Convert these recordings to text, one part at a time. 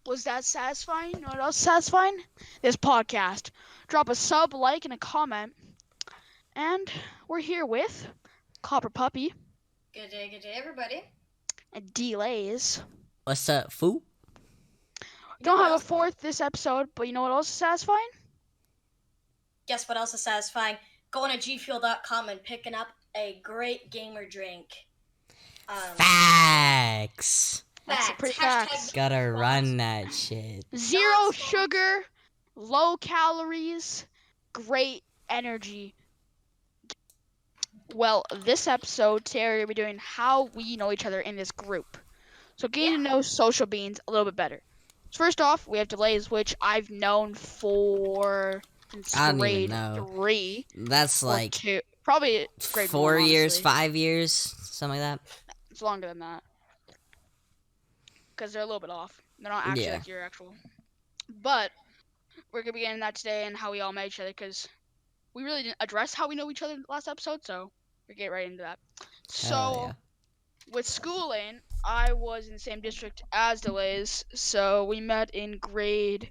Was that satisfying? You know what else is satisfying? This podcast. Drop a sub, like, and a comment. And we're here with Copper Puppy Good day, everybody. and Delays. What's up, fool? Don't have a fourth this episode, but you know what else is satisfying? Guess what else is satisfying? Going to gfuel.com and picking up a great gamer drink. Facts. That's pretty facts. Gotta run that shit. Zero sugar, low calories, great energy. Well, this episode, today we're going to be doing how we know each other in this group. So getting to know social beings a little bit better. So first off, we have Delays, which I've known for since I don't grade even know. 3. That's or like 2. Probably grade 4 1, years, honestly. 5 years, something like that. It's longer than that. Because they're a little bit off. They're not actually Yeah. like your actual. But we're going to be getting that today and how we all met each other because we really didn't address how we know each other in the last episode, so we'll get right into that. So, Hell yeah. with schooling, I was in the same district as Delays, so we met in grade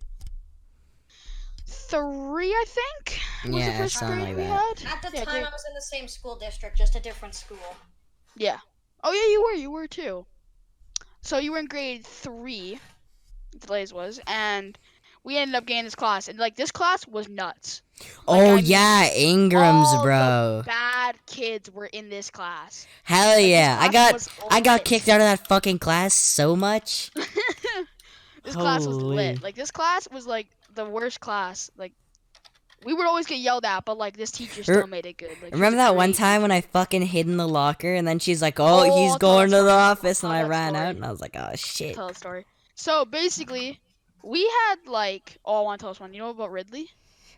3, I think. Was the Yeah, first something grade like we that. had? At the Yeah, time, grade- I was in the same school district, just a different school. Yeah. Oh yeah, you were too. So you were in grade 3, Delays was, and we ended up getting this class, and like this class was nuts. Like, Oh I mean, yeah, Ingram's, all bro. the bad kids were in this class. Hell Like, yeah. this class I got lit. kicked out of that fucking class so much. This class was Holy. lit. Like this class was like the worst class. Like we would always get yelled at, but like this teacher still made it good. Like, she was Remember a that one great time when teacher. I fucking hid in the locker and then she's like, Oh, oh, he's I'll tell going that to the story. office, and I'll I tell that ran story. out and I was like, oh shit. Tell the story. So basically, we had like I want to tell this one. You know about Ridley?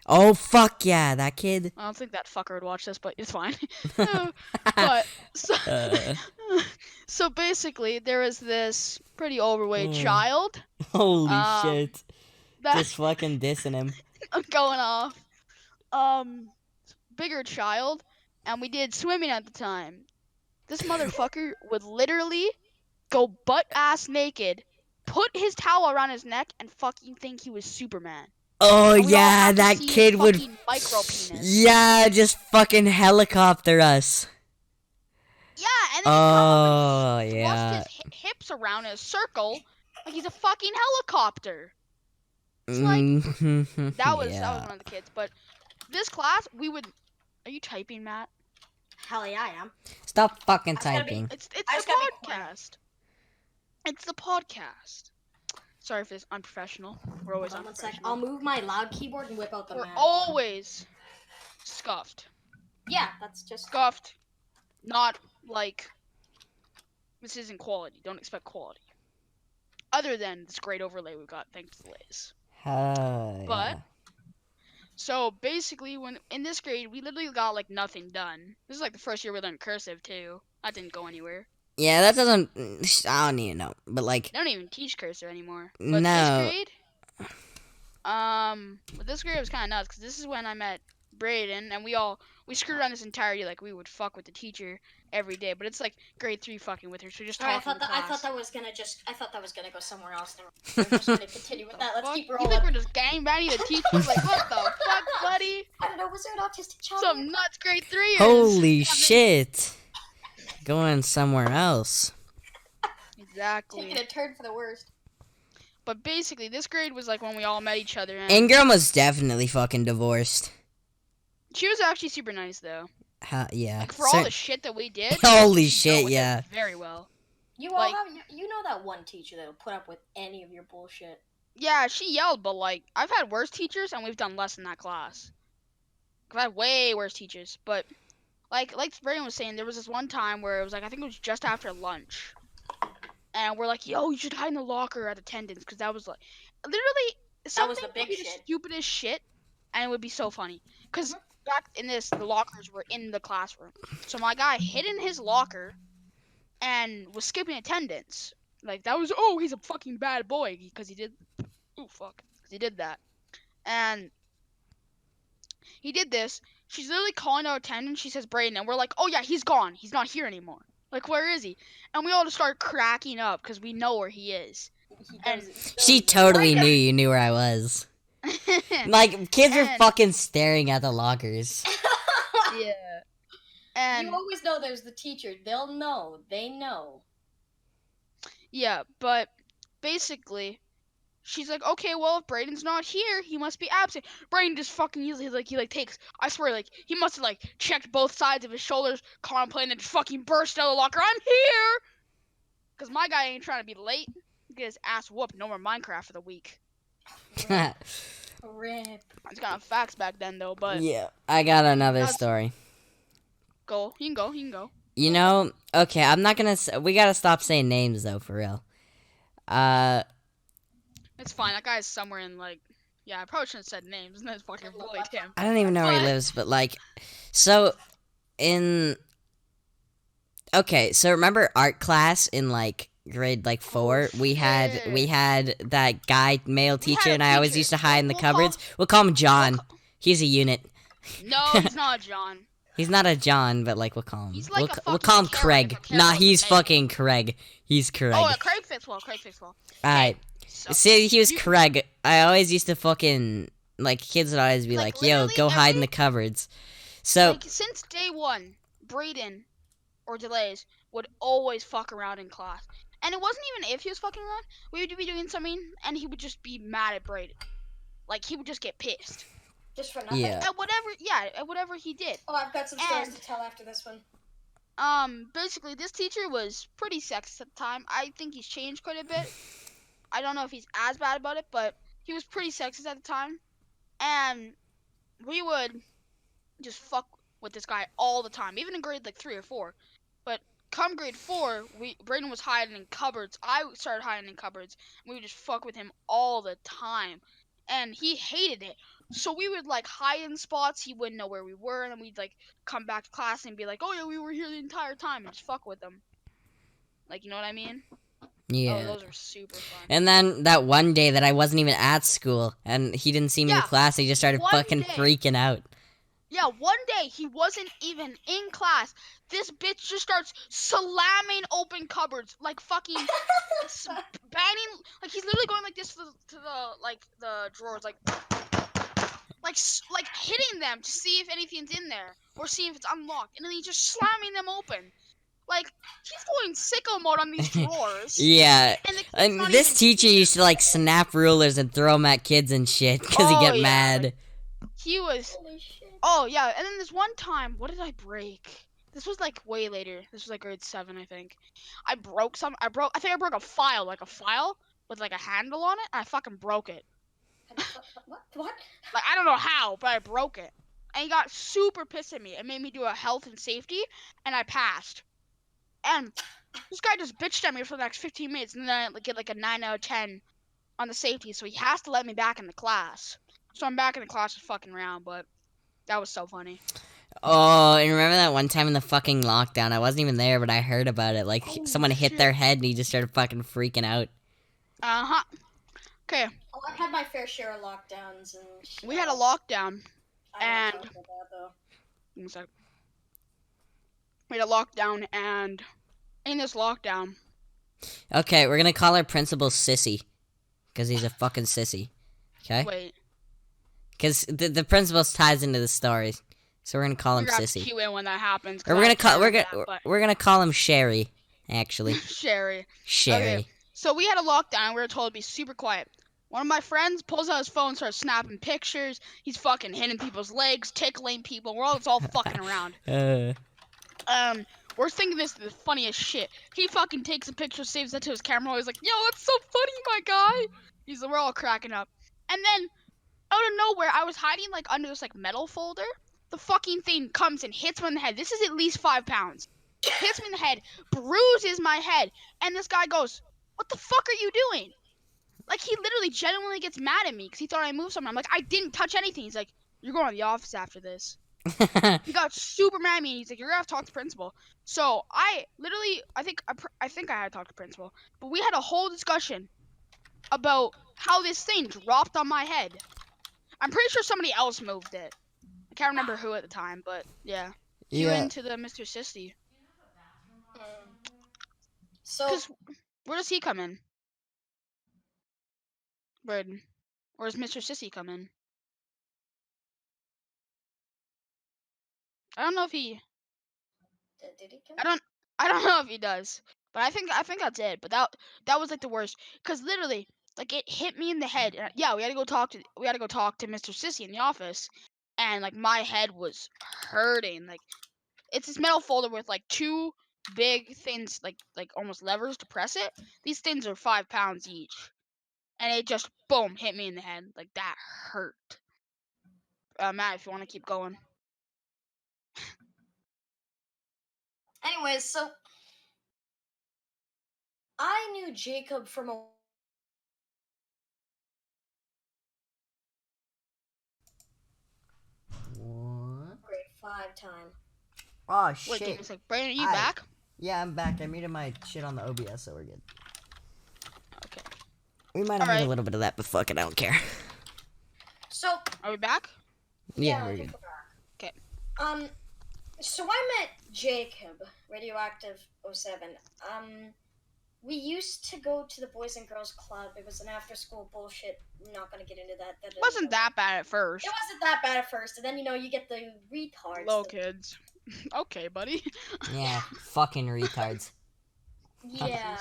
Oh fuck yeah, that kid. I don't think that fucker would watch this, but it's fine. But so, Uh. so basically, there was this pretty overweight Mm. child Holy Um, shit. that Just fucking dissing him. going off. Bigger child, and we did swimming at the time. This motherfucker would literally go butt ass naked, put his towel around his neck, and fucking think he was Superman. Oh And we all yeah, have to that see his kid would. fucking micro penis. Yeah, just fucking helicopter us. Yeah, and then he'd come up Oh and yeah. thrust his hips around in a circle like he's a fucking helicopter. It's like Mhm. that was Yeah. one of the kids. But this class, we would. Are you typing, Matt? Hell yeah, I am. Stop fucking I was gonna be- typing. It's I the just gotta be quiet. podcast. It's the podcast. Sorry if it's unprofessional. We're always Hold on 1 second. unprofessional. I'll move my loud keyboard and whip out the We're map. always scuffed. Yeah, that's just... Scuffed. Not like this isn't quality. Don't expect quality. Other than this great overlay we got thanks to Liz. Hell But- yeah. So basically, when in this grade, we literally got like nothing done. This is like the first year we learned cursive too. That didn't go anywhere. Yeah, that doesn't. I don't even know. But like, They don't even teach cursive anymore. But No. this grade, with this grade it was kind of nuts because this is when I met Brayden, and we screwed around this entire year. Like we would fuck with the teacher every day, but it's like grade 3 fucking with her. So just Sorry, I talking thought in class. that was gonna go somewhere else. We're just gonna continue with that. Let's Fuck, keep you rolling. think we're just gangbanging the teacher? Like what the fuck, buddy? I don't know, was there an autistic child? Some nuts grade 3ers. holy shit. Going somewhere else. Exactly. Taking a turn for the worst. But basically, this grade was like when we all met each other. And Ingram was definitely fucking divorced. she was actually super nice though. Yeah. Like for all the shit that we did. Holy she dealt shit, with it yeah. Very well. You all Like- have, you know that one teacher that'll put up with any of your bullshit. Yeah, she yelled, but like I've had worse teachers and we've done less in that class. I've had way worse teachers, but like Brandon was saying, there was this one time where it was like I think it was just after lunch, and we're like, "Yo, you should hide in the locker at attendance," because that was like literally something the big would be the shit. stupidest shit, and it would be so funny. Because Mhm. back in this, the lockers were in the classroom, so my guy hid in his locker and was skipping attendance. Like that was he's a fucking bad boy because he did. Oh fuck, 'cause he did that, and he did this. She's literally calling out attendance. She says Brayden, and we're like, oh yeah, he's gone. He's not here anymore. Like where is he? And we all just start cracking up because we know where he is. He And- She totally knew you knew where I was. Like, kids are And- fucking staring at the lockers. Yeah. And You always know there's the teacher. They'll know. They know. yeah, but basically, she's like, okay, well, if Brayden's not here, he must be absent. Brayden just fucking usually he takes. I swear, like he must have like checked both sides of his shoulders, contemplating, and just fucking burst out of the locker. I'm here, cause my guy ain't trying to be late. Get his ass whooped. No more Minecraft for the week. Rip. It's kind of facts back then though, but Yeah, I got another That's- story. go. You can go. You can go. You know, okay, I'm not gonna. We gotta stop saying names though, for real. It's fine. That guy's somewhere in like. Yeah, I probably shouldn't have said names. And then fucking bullied him. I don't even know where he What? lives, but like, so in. Okay, so remember art class in like grade like 4? We had shit. that guy male We had teacher, a and I always teacher. used to hide in the We'll call- cupboards. We'll call him John. He's a unit. No, he's not John. He's not a John, but like we'll call him. He's like a we'll fucking call him Karen, Craig. if a Karen Nah, was a he's man. fucking Craig. He's Craig. Oh, Craig fits well. Craig fits well. Alright. So, See, he was you- Craig. I always used to fucking like kids would always be Like, like, "Yo, literally go hide in every- the cupboards." So like since day one, Brayden or Delays would always fuck around in class, and it wasn't even if he was fucking around. We would be doing something, and he would just be mad at Brayden. Like he would just get pissed Just for nothing. Yeah. at whatever. Yeah, at whatever he did. Oh, I've got some stories And- to tell after this one. Basically, this teacher was pretty sexist at the time. I think he's changed quite a bit. I don't know if he's as bad about it, but he was pretty sexist at the time. And we would just fuck with this guy all the time, even in grade like 3 or 4. But come grade 4, Brayden was hiding in cupboards. I started hiding in cupboards. And we would just fuck with him all the time. And he hated it. So we would like hide in spots he wouldn't know where we were, and then we'd like come back to class and be like, "Oh yeah, we were here the entire time," and just fuck with him. Like, you know what I mean? yeah. Oh, those are super fun. And then that one day that I wasn't even at school and he didn't see me in Yeah, class, he just started one fucking day. freaking out. Yeah, one day he wasn't even in class. This bitch just starts slamming open cupboards, like fucking banging. Like he's literally going like this to the drawers, like hitting them to see if anything's in there or see if it's unlocked, and then he's just slamming them open. Like he's going sicko mode on these drawers. Yeah. And the kid's And not this even teacher here. used to like snap rulers and throw them at kids and shit because he'd Oh, get yeah, mad. He was. Holy shit. Oh yeah, and then this one time, what did I break? This was like way later. This was like grade 7, I think. I think I broke a file, like a file with like a handle on it. And I fucking broke it. What? Like I don't know how, but I broke it. And he got super pissed at me. It made me do a health and safety, and I passed. And this guy just bitched at me for the next 15 minutes, and then I get like a 9 out of 10 on the safety. So he has to let me back in the class. So I'm back in the class just fucking around, but that was so funny. Oh, and remember that one time in the fucking lockdown? I wasn't even there, but I heard about it. Like, Oh, someone hit shit. their head and he just started fucking freaking out. Uh-huh. Okay, Oh, I've had my fair share of lockdowns and. we had a lockdown. I and- don't talk about that, though. One sec. We had a lockdown, and in this lockdown, Okay, we're gonna call our principal Sissy. Because he's a fucking sissy. Okay? wait, Because the principal ties into the story. So we're gonna call him we're gonna have to Sissy. cue in when that happens. Or we're gonna call him Sherry, actually. Sherry. Sherry. So we had a lockdown. We were told to be super quiet. One of my friends pulls out his phone, starts snapping pictures. He's fucking hitting people's legs, tickling people. It's all fucking around. We're thinking this is the funniest shit. He fucking takes a picture, saves that to his camera. He's like, "Yo, that's so funny, my guy." We're all cracking up. And then, out of nowhere, I was hiding like under this like metal folder. The fucking thing comes and hits me in the head. This is at least 5 pounds. Hits me in the head, bruises my head, and this guy goes, "What the fuck are you doing?" Like he literally genuinely gets mad at me because he thought I moved something. I'm like, "I didn't touch anything." He's like, "You're going to the office after this." He got super mad at me. And he's like, "You're gonna have to talk to principal." So I literally, I think I had to talk to principal, but we had a whole discussion about how this thing dropped on my head. I'm pretty sure somebody else moved it. I can't remember who at the time, but yeah. Cue Yeah. into the Mr. Sissy. So, Because where does he come in? Braden, or does Mr. Sissy come in? I don't know if he. Did he come? I don't know if he does, but I think that's it. But that was like the worst, cause literally, like it hit me in the head. And, yeah, we had to go talk to Mr. Sissy in the office, and like my head was hurting. Like it's this metal folder with like two big things, like almost levers to press it. These things are 5 pounds each, and it just boom hit me in the head. Like that hurt. Matt, if you want to keep going. Anyways, so I knew Jacob from a What? grade 5 time. Oh Wait, shit. give me a sec. Brandon, are you Hi. back? Yeah, I'm back. I muted my shit on the OBS, so we're good. Okay. We might have heard Alright. a little bit of that, but fuck it, I don't care. So Are we back? Yeah, I we're think good. we're back. Okay. So I met Jacob, Radioactive 07. We used to go to the Boys and Girls Club. It was an after-school bullshit. I'm not gonna get into that. It wasn't that bad at first. It wasn't that bad at first, and then you get the retards. Little kids. Okay, buddy. Yeah, fucking retards. Yeah.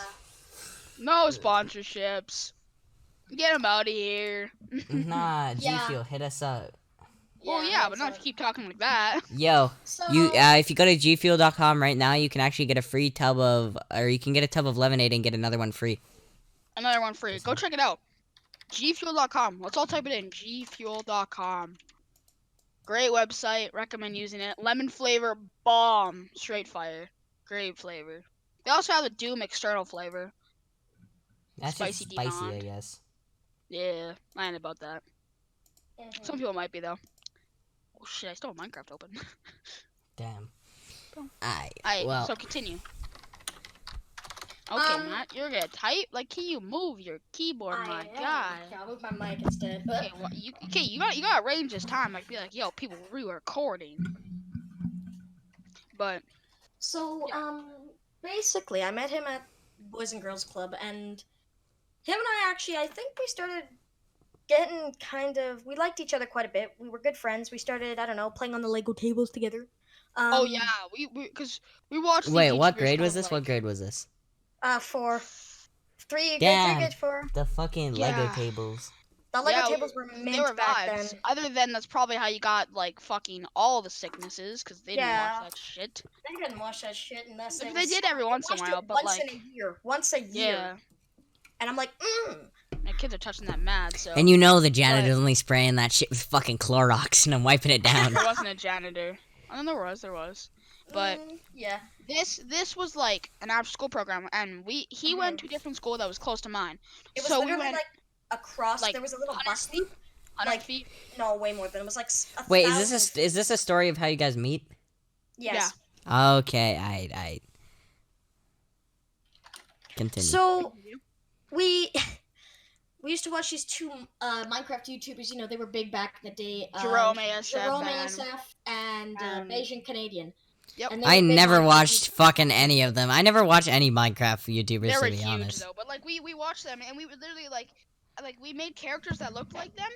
No sponsorships. Get them out of here. Nah, G Yeah. Fuel, hit us up. Well, yeah, but not if you keep talking like that. Yo, So if you go to gfuel.com right now, you can actually get a free tub of, or you can get a tub of lemonade and get another one free. Another one free. Go check it out. gfuel.com. Let's all type it in. gfuel.com. Great website. Recommend using it. Lemon flavor, bomb. Straight fire. Great flavor. They also have a Doom external flavor. That's Spicy just spicy, I Demon. guess. Yeah, I ain't about that. Mhm. Some people might be, though. Oh, shit, I still have Minecraft open. Damn. Boom. Alright, well, So continue. Okay, Um, Matt, you're gonna type? Like, can you move your keyboard, my I guy? am. Yeah, I'll move my mic instead. But Okay, well, you gotta arrange this time. Like, be like, yo, people re-recording. But so Yeah. basically, I met him at Boys and Girls Club, and him and I think we started getting we liked each other quite a bit. We were good friends. We started, I don't know, playing on the Lego tables together. oh yeah, because we watched. these wait, what YouTubers grade kind was of, this? like- What grade was this? 4, 3, grade 3, Damn. grade 4. The fucking Lego Yeah. tables. The Lego Yeah, tables were They mint were back vibes. then. Other than that's probably how you got like fucking all the sicknesses, because they didn't Yeah. watch that shit. They didn't watch that shit unless They it was, did every once in a watched while, it but once like, in a year. Once a year. yeah, And I'm like, my kids are touching that mad. So And you know the janitor's only spraying that shit with fucking Clorox and I'm wiping it down. there wasn't a janitor. I mean, there was. But yeah. this was like an after school program, and he went to a different school that was close to mine. It was So we literally went like across. like, There was a little 100 bus loop. 100 like- feet. No, way more than it was like. Wait, 1,000 is this a story of how you guys meet? Yes. Okay, I continue. So we used to watch these two Minecraft YouTubers. They were big back in the day. Jerome ASF Jerome and- ASF and Asian Canadian. Yep. And they I were big never Minecraft watched fucking any of them. I never watched any Minecraft YouTubers, They were to be huge honest. though, but like we watched them, and we would literally like we made characters that looked like them.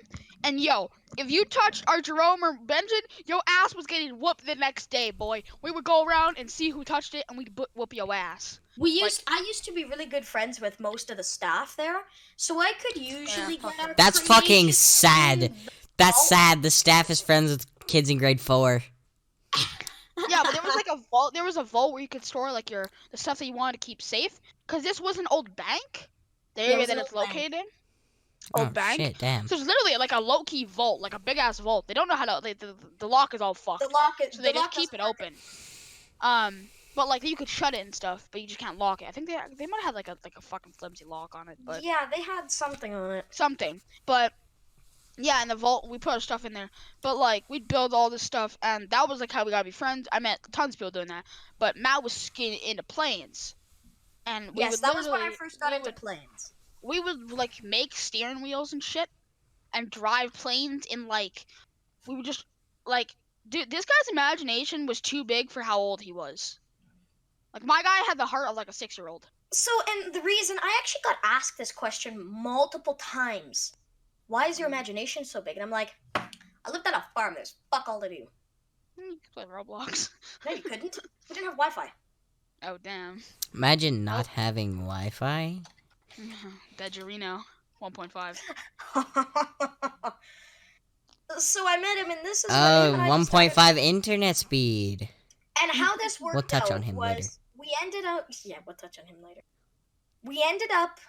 And yo, if you touched our Jerome or Benjamin, your ass was getting whooped the next day, boy. We would go around and see who touched it, and we'd whoop your ass. I used to be really good friends with most of the staff there, so I could usually fuck get our That's fucking creations sad. in That's vault. sad. The staff is friends with kids in grade 4. Yeah, but there was like a vault. There was a vault where you could store like the stuff that you wanted to keep safe. Cause this was an old bank. The Yeah, it area was that an it's old bank. located in. Oh Old bank. shit, damn. So it's literally like a low key vault, like a big ass vault. They don't know how to. Like, the lock is all fucked. The lock is. So the they just lock keep it doesn't work. open. But like you could shut it and stuff, but you just can't lock it. I think they might have had like a fucking flimsy lock on it, but Yeah, they had something on it. something. But yeah, in the vault we put our stuff in there. But like we'd build all this stuff, and that was like how we gotta be friends. I met tons of people doing that. But Matt was skinny into planes, and we Yes, would that was when I literally- first got we into would- planes. We would like make steering wheels and shit, and drive planes in like we would just like dude. This guy's imagination was too big for how old he was. Like my guy had the heart of like a 6-year-old. So, and the reason I actually got asked this question multiple times, why is your imagination so big? And I'm like, I lived on a farm. There's fuck all to do. You could play Roblox. No, you couldn't. We didn't have Wi-Fi. Oh damn. Imagine not having Wi-Fi. Degerino 1.5. So I met him, and this is when Oh, him and I just started- 1.5 internet speed. And how this worked We'll touch out on him was later. we ended up. Yeah, we'll touch on him later. We ended up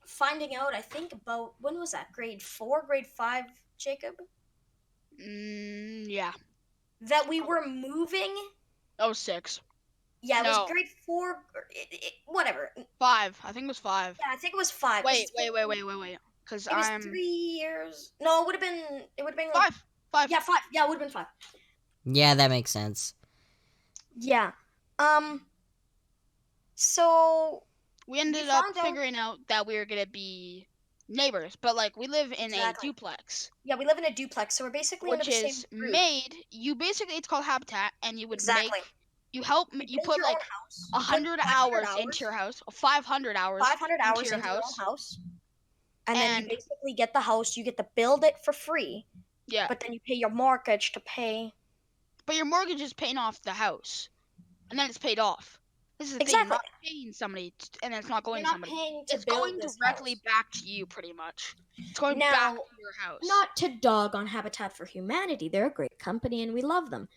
finding out. I think about when was that? Grade 4, grade 5, Jacob. Yeah. That we were moving. 06. Yeah, it No. was grade 4. Whatever. 5. I think it was 5. Yeah, I think it was 5. Wait. Because It was I'm 3 years. No, it would have been. It would have been like 5. 5. Yeah, 5. Yeah, it would have been 5. Yeah, that makes sense. Yeah. So We ended We up found out- figuring out that we were gonna be neighbors, but like we live in Exactly. a duplex, yeah, we live in a duplex, so we're basically which under the is same roof. made. You basically it's called habitat, and you would Exactly. make. You help. You build put your like own house. You put 100 hours into your house, 500 hours. 500 hours your into your own house. house. And then And- you basically get the house. You get to build it for free, Yeah, but then you pay your mortgage to pay. but your mortgage is paying off the house, and then it's paid off. This is the thing. Exactly. You're not paying somebody, and it's not going You're to not somebody. paying to It's build going this directly house. back to you, pretty much. It's going Now, back to your house. Not to dog on Habitat for Humanity. They're a great company and we love them.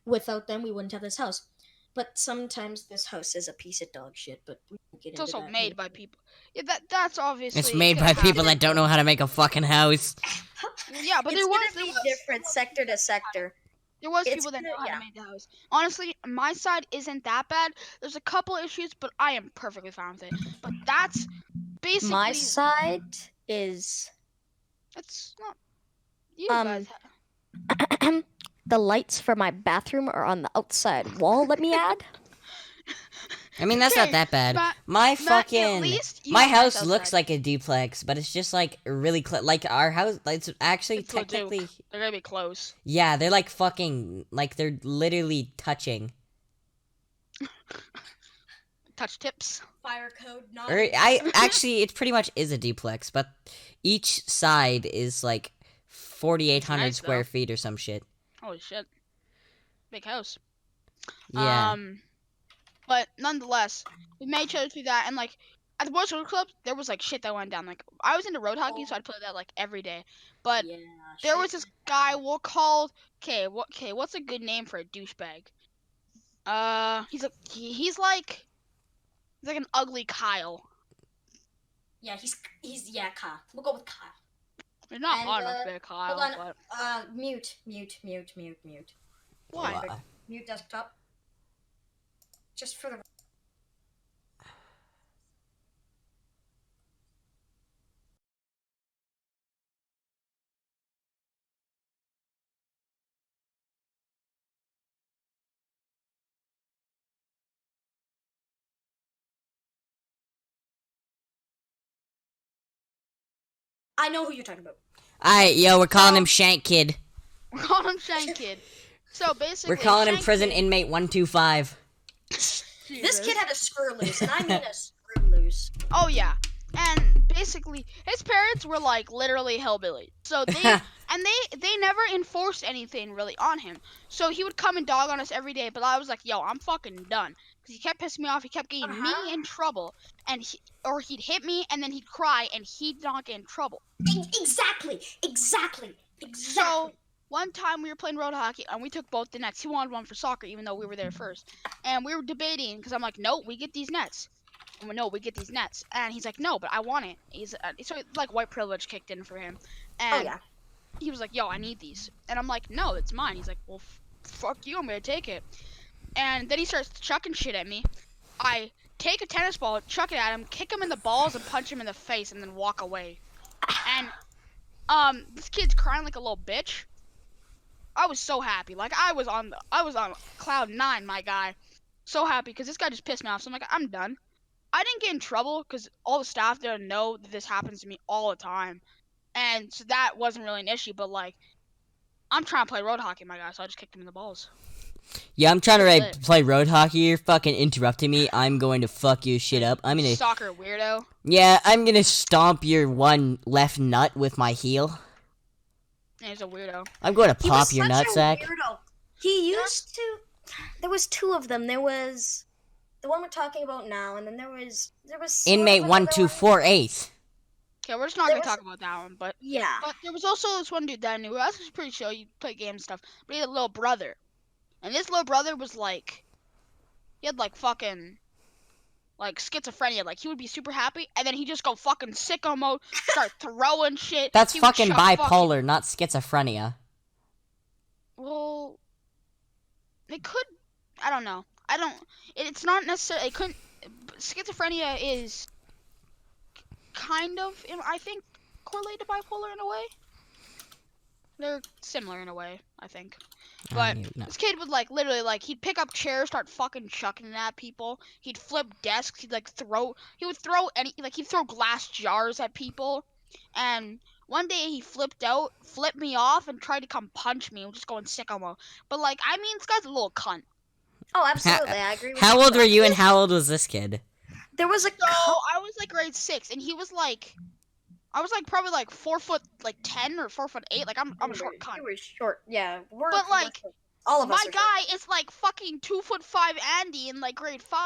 Without them, we wouldn't have this house. But sometimes this house is a piece of dog shit, but we won't get It's into also that made here. by people. Yeah, that's obviously. It's made gonna by people happen. that don't know how to make a fucking house. Yeah, but It's there was gonna be different sector to sector. There was It's people that gonna- know how yeah. to make the house. Honestly, my side isn't that bad. There's a couple issues, but I am perfectly fine with it. But that's basically My side is It's not you Um, guys. the lights for my bathroom are on the outside wall, let me add. I mean, that's Okay, not that bad. Matt- My Matt, at fucking least you my have house lights looks outside. like a duplex, but it's just like really like our house. It's actually It's Leduc. technically They're gonna be close. yeah. They're like fucking like they're literally touching. Touch tips. Fire code not. Or I actually it pretty much is a duplex, but each side is like 4,800 nice, square though. feet or some shit. Holy shit. Big house. Yeah. But nonetheless, we made each other do that, and like at the Boys Road Club, there was like shit that went down. Like I was into road hockey, so I'd play that like every day. But Yeah, there shit. was this guy we'll call. What's a good name for a douchebag? He's like an ugly Kyle. Yeah, he's yeah, Kyle. We'll go with Kyle. He's not And, hot enough to be a Kyle, on. but Mute. why? Wha- Mute desktop. Just for the I know who you're talking about. Alright, yo, we're calling So- him Shank Kid. We're calling him Shank Kid. So basically, We're calling him Shank Prison Kid- Inmate 125. This Jesus. kid had a screw loose, and I mean a screw loose. Oh yeah, and basically his parents were like literally hillbilly. So they they never enforced anything really on him. So he would come and dog on us every day. But I was like, yo, I'm fucking done, because he kept pissing me off. He kept getting me in trouble, and he'd hit me, and then he'd cry, and he'd not get in trouble. Exactly. So one time we were playing road hockey, and we took both the nets. He wanted one for soccer, even though we were there first. And we were debating, because I'm like, no, we get these nets. And no, we get these nets. And he's like, no, but I want it. So like white privilege kicked in for him. And Oh yeah. he was like, yo, I need these. And I'm like, no, it's mine. He's like, well, fuck you, I'm gonna take it. And then he starts chucking shit at me. I take a tennis ball, chuck it at him, kick him in the balls, and punch him in the face, and then walk away. And this kid's crying like a little bitch. I was so happy. Like I was on cloud 9, my guy. So happy because this guy just pissed me off. So I'm like, I'm done. I didn't get in trouble because all the staff there know that this happens to me all the time, and so that wasn't really an issue. But like, I'm trying to play road hockey, my guy, so I just kicked him in the balls. Yeah, I'm trying to Lit. play road hockey. You're fucking interrupting me. I'm going to fuck your shit up. Soccer weirdo. Yeah, I'm gonna stomp your one left nut with my heel. He's a weirdo. I'm going to He pop was your such a nutsack. weirdo. He used to. There was two of them. There was the one we're talking about now, and then there was sort of Inmate another one. 1248. Okay, we're just not There gonna was- talk about that one, but Yeah. there was also this one dude that I knew. I was pretty sure he played game stuff, but he had a little brother, and this little brother was like, he had like fucking, like schizophrenia. Like he would be super happy, and then he just go fucking sicko mode, start throwing shit. That's He would fucking chuck bipolar, not schizophrenia. Well, it could. I don't know. I don't. It's not necessarily. It couldn't. Schizophrenia is kind of, I think, correlated to bipolar in a way. They're similar in a way, I think. I But don't even know. this kid would like literally like he'd pick up chairs, start fucking chucking it at people. He'd flip desks. He'd like throw. He would throw he'd throw glass jars at people. And one day he flipped me off, and tried to come punch me. I'm just going sicko mode. But like, I mean, this guy's a little cunt. Oh, absolutely. I agree with How old were you and how old was this kid? There was a So I was like grade 6, and he was like, I was like probably like 4'10" or 4'8". Like I'm a short cunt. You were short. Yeah. But, like, all of us My are guy is like fucking 2'5" Andy in like grade 4,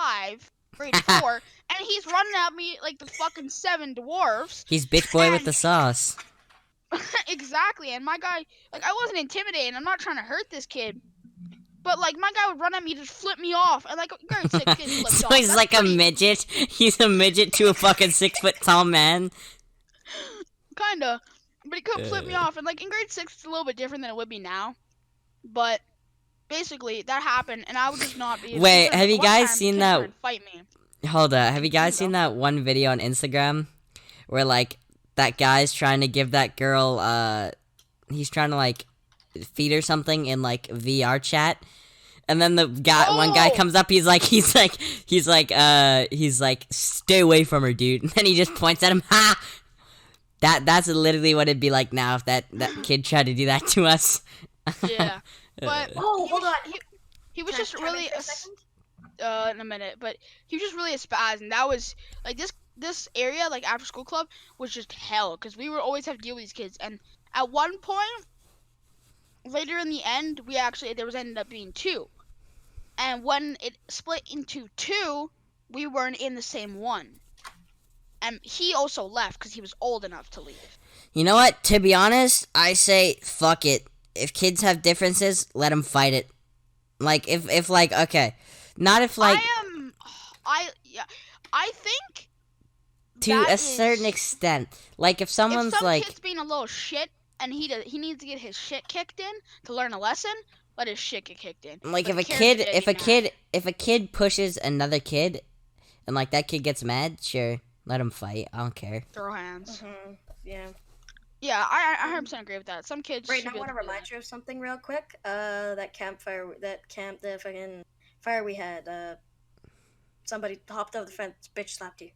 and he's running at me like the fucking 7 dwarves. He's bitch boy with the sauce. Exactly, and my guy, like, I wasn't intimidated. I'm not trying to hurt this kid. But like my guy would run at me, just flip me off, and like grade 6 kid flipped So off. he's That's like pretty- a midget. He's a midget to a fucking 6 foot tall man. Kinda, but he could flip me off, and like in grade 6 it's a little bit different than it would be now. But basically that happened, and I would just not be. Wait, because have you one guys time seen kids that- tried to Fight me. Hold up. Have you guys seen that one video on Instagram where like that guy's trying to give that girl he's trying to like feed her something in like VR chat, and then the one guy Oh! comes up, he's like stay away from her, dude, and then he just points at him. Ha! That's literally what it'd be like now if that kid tried to do that to us. Yeah, but Oh, hold on. he was Can I just chime in really for a second? in a minute, but he was just really a spaz, and that was like this area, like after school club, was just hell because we would always have to deal with these kids. And at one point, later in the end, there was ended up being 2, and when it split into 2, we weren't in the same one, and he also left because he was old enough to leave. You know what? To be honest, I say fuck it. If kids have differences, let them fight it. Like if like okay, not if like I think to that a is- certain extent. Like if if someone's some like kid's being a little shit and he needs to get his shit kicked in to learn a lesson, let his shit get kicked in. like But if a Karen's kid getting mad. if a kid pushes another kid and like that kid gets mad, sure, let him fight. I don't care. Throw hands. Mhm, Yeah. Yeah, I 100% agree with that. Some kids. Right should now, I be want to able do remind you of something real quick. The fucking fire we had. Somebody hopped over the fence, bitch slapped you.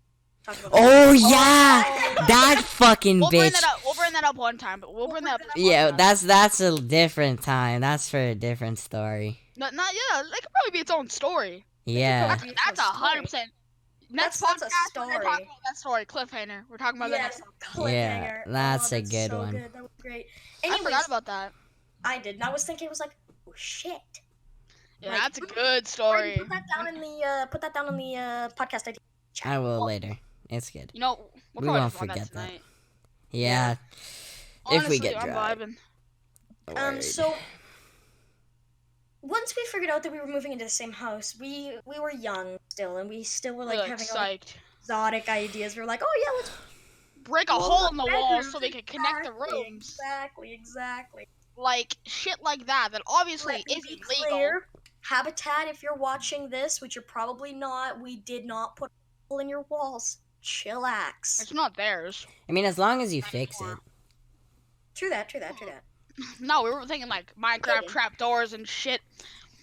Talk about Oh that. yeah, that fucking We'll bring bitch. that up. We'll bring that up one time, but we'll bring that up. Yeah, one time. that's a different time. That's for a different story. Not yeah. That could probably be its own story. Yeah. Probably its That's own 100%. Next That's a podcast, we're gonna talk story. about that story. Cliffhanger. We're talking about that Yes, next. cliffhanger. that's a that's good so one. Good. That was great. I Anyways, forgot about that. I did. And I was thinking, it was like, oh shit. Yeah, Like, that's a good story. Put that down in the podcast idea. chat. I will later. It's good. You know, we'll We probably won't just run forget that. tonight. Yeah. If we Honestly, get I'm dry. vibing. Word. So once we figured out that we were moving into the same house, we were young still, and we still were like We're, having all psyched. exotic ideas. We were like, oh yeah, let's Break a build hole in the wall bedrooms. so they can connect the Exactly, rooms. Exactly. Like shit like that. That obviously Let me isn't be legal. clear. Habitat, if you're watching this, which you're probably not, we did not put a hole in your walls. Chillax. It's not theirs. I mean, as long as you fix it. True that. No, we were thinking like Minecraft Kidding. trapdoors and shit,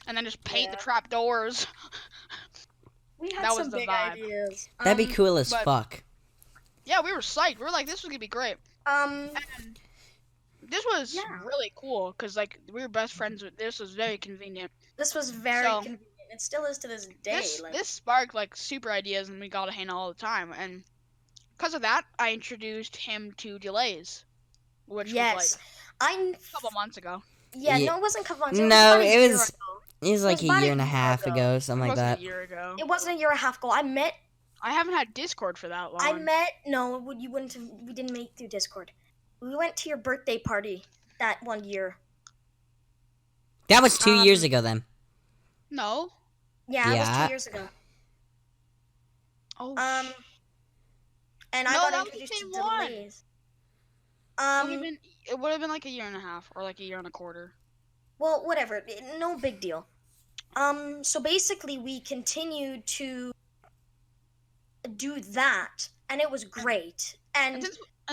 and then just paint the Yeah. trapdoors. We had That was some the big vibe. ideas. That'd be cool as but- fuck. Yeah, we were psyched. We were like, this was gonna be great. And this was Yeah. really cool because like we were best friends with. This was very convenient. This was very So- convenient. It still is to this day. This sparked like super ideas, and we got to hang out all the time. And because of that, I introduced him to Delays, which yes, was I'm. like a couple months ago. Yeah, Ye- no, it wasn't a couple months. No, about a it year was- ago. It was like was a about year and a half ago. ago, It something like wasn't that. a year ago. It wasn't a year and a half ago. I haven't had Discord for that long. I met. No, you wouldn't have. We didn't meet through Discord. We went to your birthday party that one year. That was 2 years Um, ago then. No. Yeah, it was Yeah. 2 years ago. Oh. And I No, got that was the introduced to same one. Delays. It would have been like a year and a half, or like a year and a quarter. Well, whatever. No big deal. So basically, we continued to do that, and it was great. And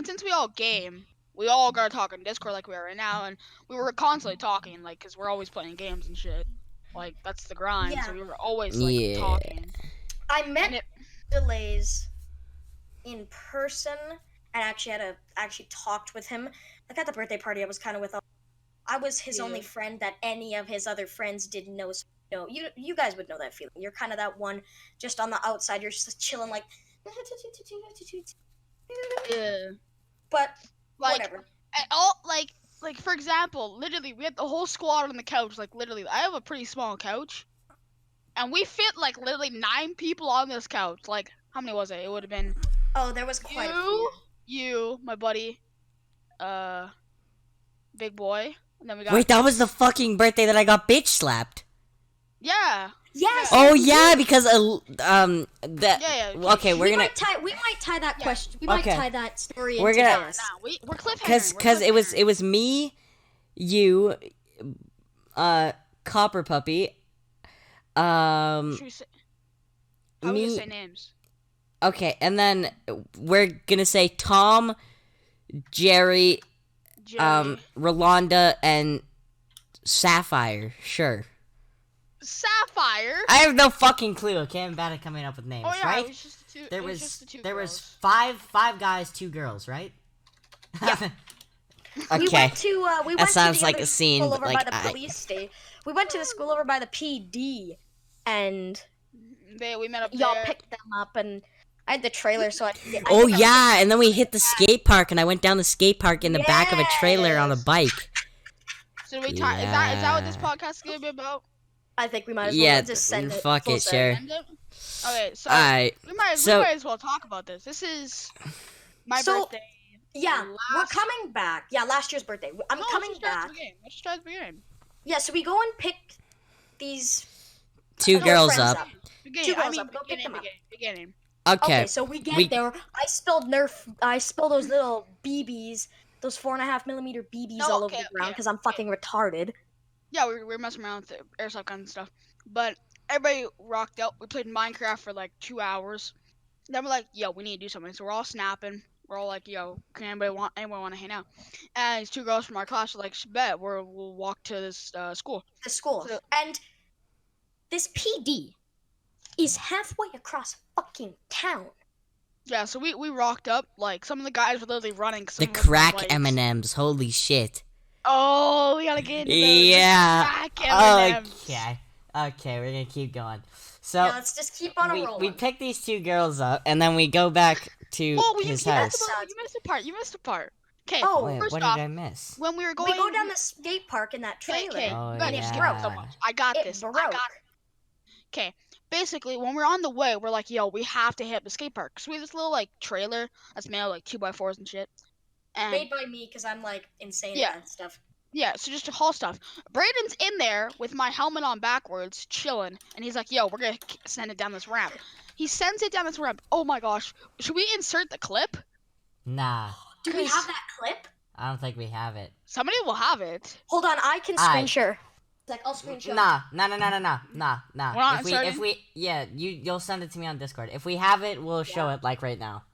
since we all game, we all got to talk on Discord like we are right now, and we were constantly talking, like, because we're always playing games and shit. Like, that's the grind, so Yeah. we were always, like, Yeah. talking. I met And it- Delays in person, and actually talked with him. Like at the birthday party, I was kind of with. I was his Yeah. only friend that any of his other friends didn't know. So, you guys would know that feeling. You're kind of that one just on the outside. You're just chilling like. Yeah. But Like, whatever. and all, like, for example, literally, we had the whole squad on the couch. Like, literally, I have a pretty small couch. And we fit, like, literally 9 people on this couch. Like, how many was it? It would have been Oh, there was quite a few. you, my buddy, Big Boy, and then we got Wait, that was the fucking birthday that I got bitch slapped. yeah, Yes. Oh we yeah, did. because that. yeah. Okay, we're we gonna. might tie that Yeah. question. We might Okay. tie that story We're into gonna- this. Nah, we're cliffhangering. Cause it was me, you, Copper Puppy, Should we say, how we me. gonna say names? Okay, and then we're gonna say Tom, Jerry, Jerry. Rolanda, and Sapphire. Sure. Sapphire. I have no fucking clue. Okay, I'm bad at coming up with names, Oh yeah, right? it was just the two. There it was was just the two there girls. was five guys, 2 girls, right? Yeah. Okay. We went to we That went sounds to the like other a scene, school but, over like, by the police station. We went to the school over by the PD, and We met up y'all there. picked them up, and I had the trailer, so I Oh think I was- yeah, and then we hit the skate park, and I went down the skate park in the back of a trailer on a Yes. bike. So we tie. Is that what this Yeah. podcast is gonna be about? I think we might as well Yeah, just send it. fuck full it, send. sure. End it? Okay, so Alright, we might so- as well talk about this. This is my So, birthday. Yeah, we're Last- coming back. Yeah, last year's birthday. I'm No, coming let's just start back. at the beginning. Let's just start at the beginning. Yeah, so we go and pick these. 2 little girls friends up. Beginning. girls I mean, up, go pick beginning, them up. beginning. Okay. Okay, so we get we- there. I spilled those little BBs, those 4.5mm BBs No, all okay, over the ground okay, because I'm fucking retarded. Yeah, we were messing around with the airsoft guns and stuff. But everybody rocked out. We played Minecraft for like 2 hours. Then we're like, yo, we need to do something. So we're all snapping. We're all like, yo, can anybody want to hang out? And these 2 girls from our class were like, bet we'll walk to this school. The school. So- And this PD is halfway across fucking town. Yeah, so we rocked up. Like some of the guys were literally running. 'cause The some of them were crack like, M&Ms. Holy shit. Oh, we gotta get into those. The Yeah. crack M&Ms. Okay, we're gonna keep going. So Yeah, let's just keep on a we rolling. pick these 2 girls up, and then we go back to Oh, you his missed house. you missed a part. You missed a part. Okay, Oh, Wait, first what off, did I miss? when we were going, we go down the skate park in that Okay, trailer. Oh, you guys just yeah. skip so much. I got It this. broke. I got it. Okay, basically, when we're on the way, we're like, yo, we have to hit the skate park. So we have this little like trailer that's made of like 2x4s and shit. And Made by me because I'm like insane Yeah. at that stuff. yeah, so just to haul stuff. Braden's in there with my helmet on backwards, chilling, and he's like, yo, we're gonna send it down this ramp. He sends it down this ramp. Oh my gosh, should we insert the clip? Nah, Do we 'Cause- have that clip? I don't think we have it. Somebody will have it. Hold on, I can Aye. screen share. Like I'll screen share. Nah. We're not If we you'll send it to me on Discord. If we have it, we'll show it like right now.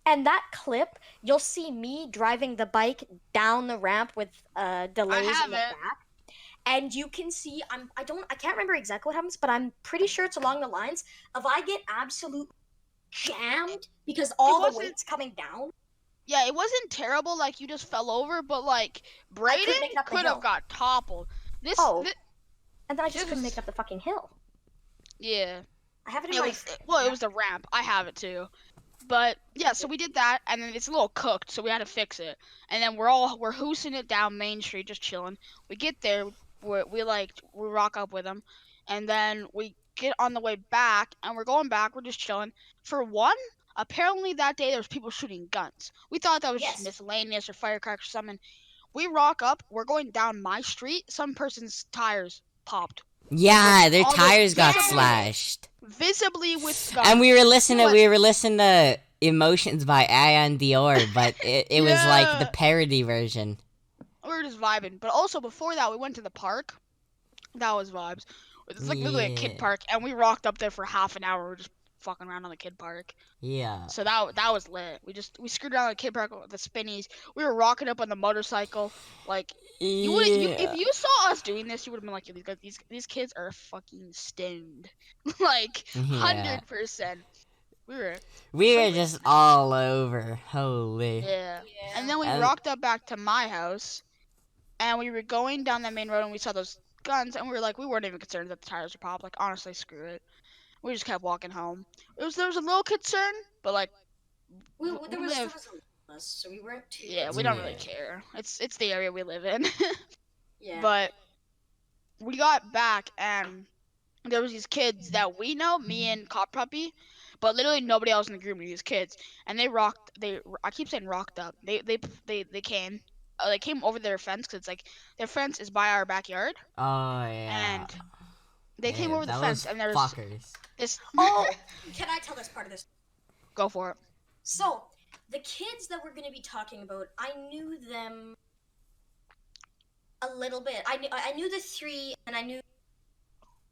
And that clip, you'll see me driving the bike down the ramp with delays have in the it. back. And you can see I can't remember exactly what happens, but I'm pretty sure it's along the lines of I get absolute jammed because all the wasn't- weight's coming down. Yeah, it wasn't terrible, like you just fell over, but like Braden make it up the could hill. have got toppled. Oh. And then I just This couldn't was- make up the fucking hill. Yeah. I have it in It my. was, it was the ramp. I have it too. But yeah, so we did that, and then it's a little cooked, so we had to fix it. And then we're hoosing it down Main Street, just chilling. We get there, we rock up with them, and then we get on the way back, and we're going back. We're just chilling. For one, apparently that day there was people shooting guns. We thought that was just Yes. miscellaneous or firecrackers or something. We rock up. We're going down my street. Some person's tires popped Yeah, their Almost tires got visibly. slashed. visibly with guns. And we were listening. What? We were listening to "Emotions" by Ayan Dior, but it was like the Yeah. parody version. We were just vibing. But also before that, we went to the park. That was vibes. It's like literally a kid Yeah. park, and we rocked up there for half an hour. We were just fucking around on the kid park. Yeah. So that was lit. We screwed around the kid park with the spinnies. We were rocking up on the motorcycle. Like you would if you saw us doing this, you would have been like, these kids are fucking stoned, like Yeah. 100%. We were We were just all over. Holy. yeah. And then we And- rocked up back to my house, and we were going down that main road, and we saw those guns, and we were like, we weren't even concerned that the tires were popped. Like, honestly, screw it. We just kept walking home. There was a little concern, but like, There we was a lot live- of us, so we weren't too. yeah, we don't really Yeah. care. It's the area we live in. Yeah. But we got back, and there was these kids that we know, me and Cop Puppy, but literally nobody else in the group knew these kids. And they rocked. I keep saying rocked up. They came. They came over their fence because it's like their fence is by our backyard, Oh yeah. and they came Yeah, over the those fence, and there's fuckers. this. Oh, can I tell this part of this? Go for it. So, the kids that we're going to be talking about, I knew them a little bit. I knew the three, and I knew,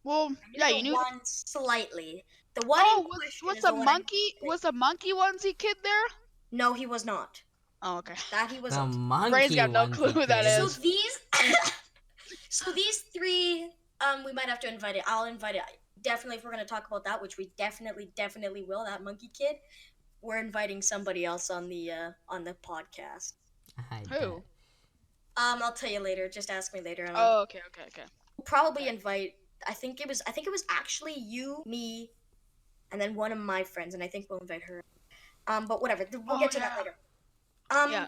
Well, yeah, the you knew. one slightly. The one. Oh, in question was is the one I- monkey? Was the monkey onesie kid there? No, he was not. Oh, okay. That he The wasn't. monkey Brain's got no onesie clue who that kid. So is. these, so these three, we might have to invite it. I'll invite it. Definitely, if we're gonna talk about that, which we definitely will. That monkey kid, we're inviting somebody else on the podcast. I Who? bet. I'll tell you later. Just ask me later. Oh, okay. We'll probably invite. I think it was actually you, me, and then one of my friends, and I think we'll invite her. But whatever. We'll Oh, get to that later. Yeah.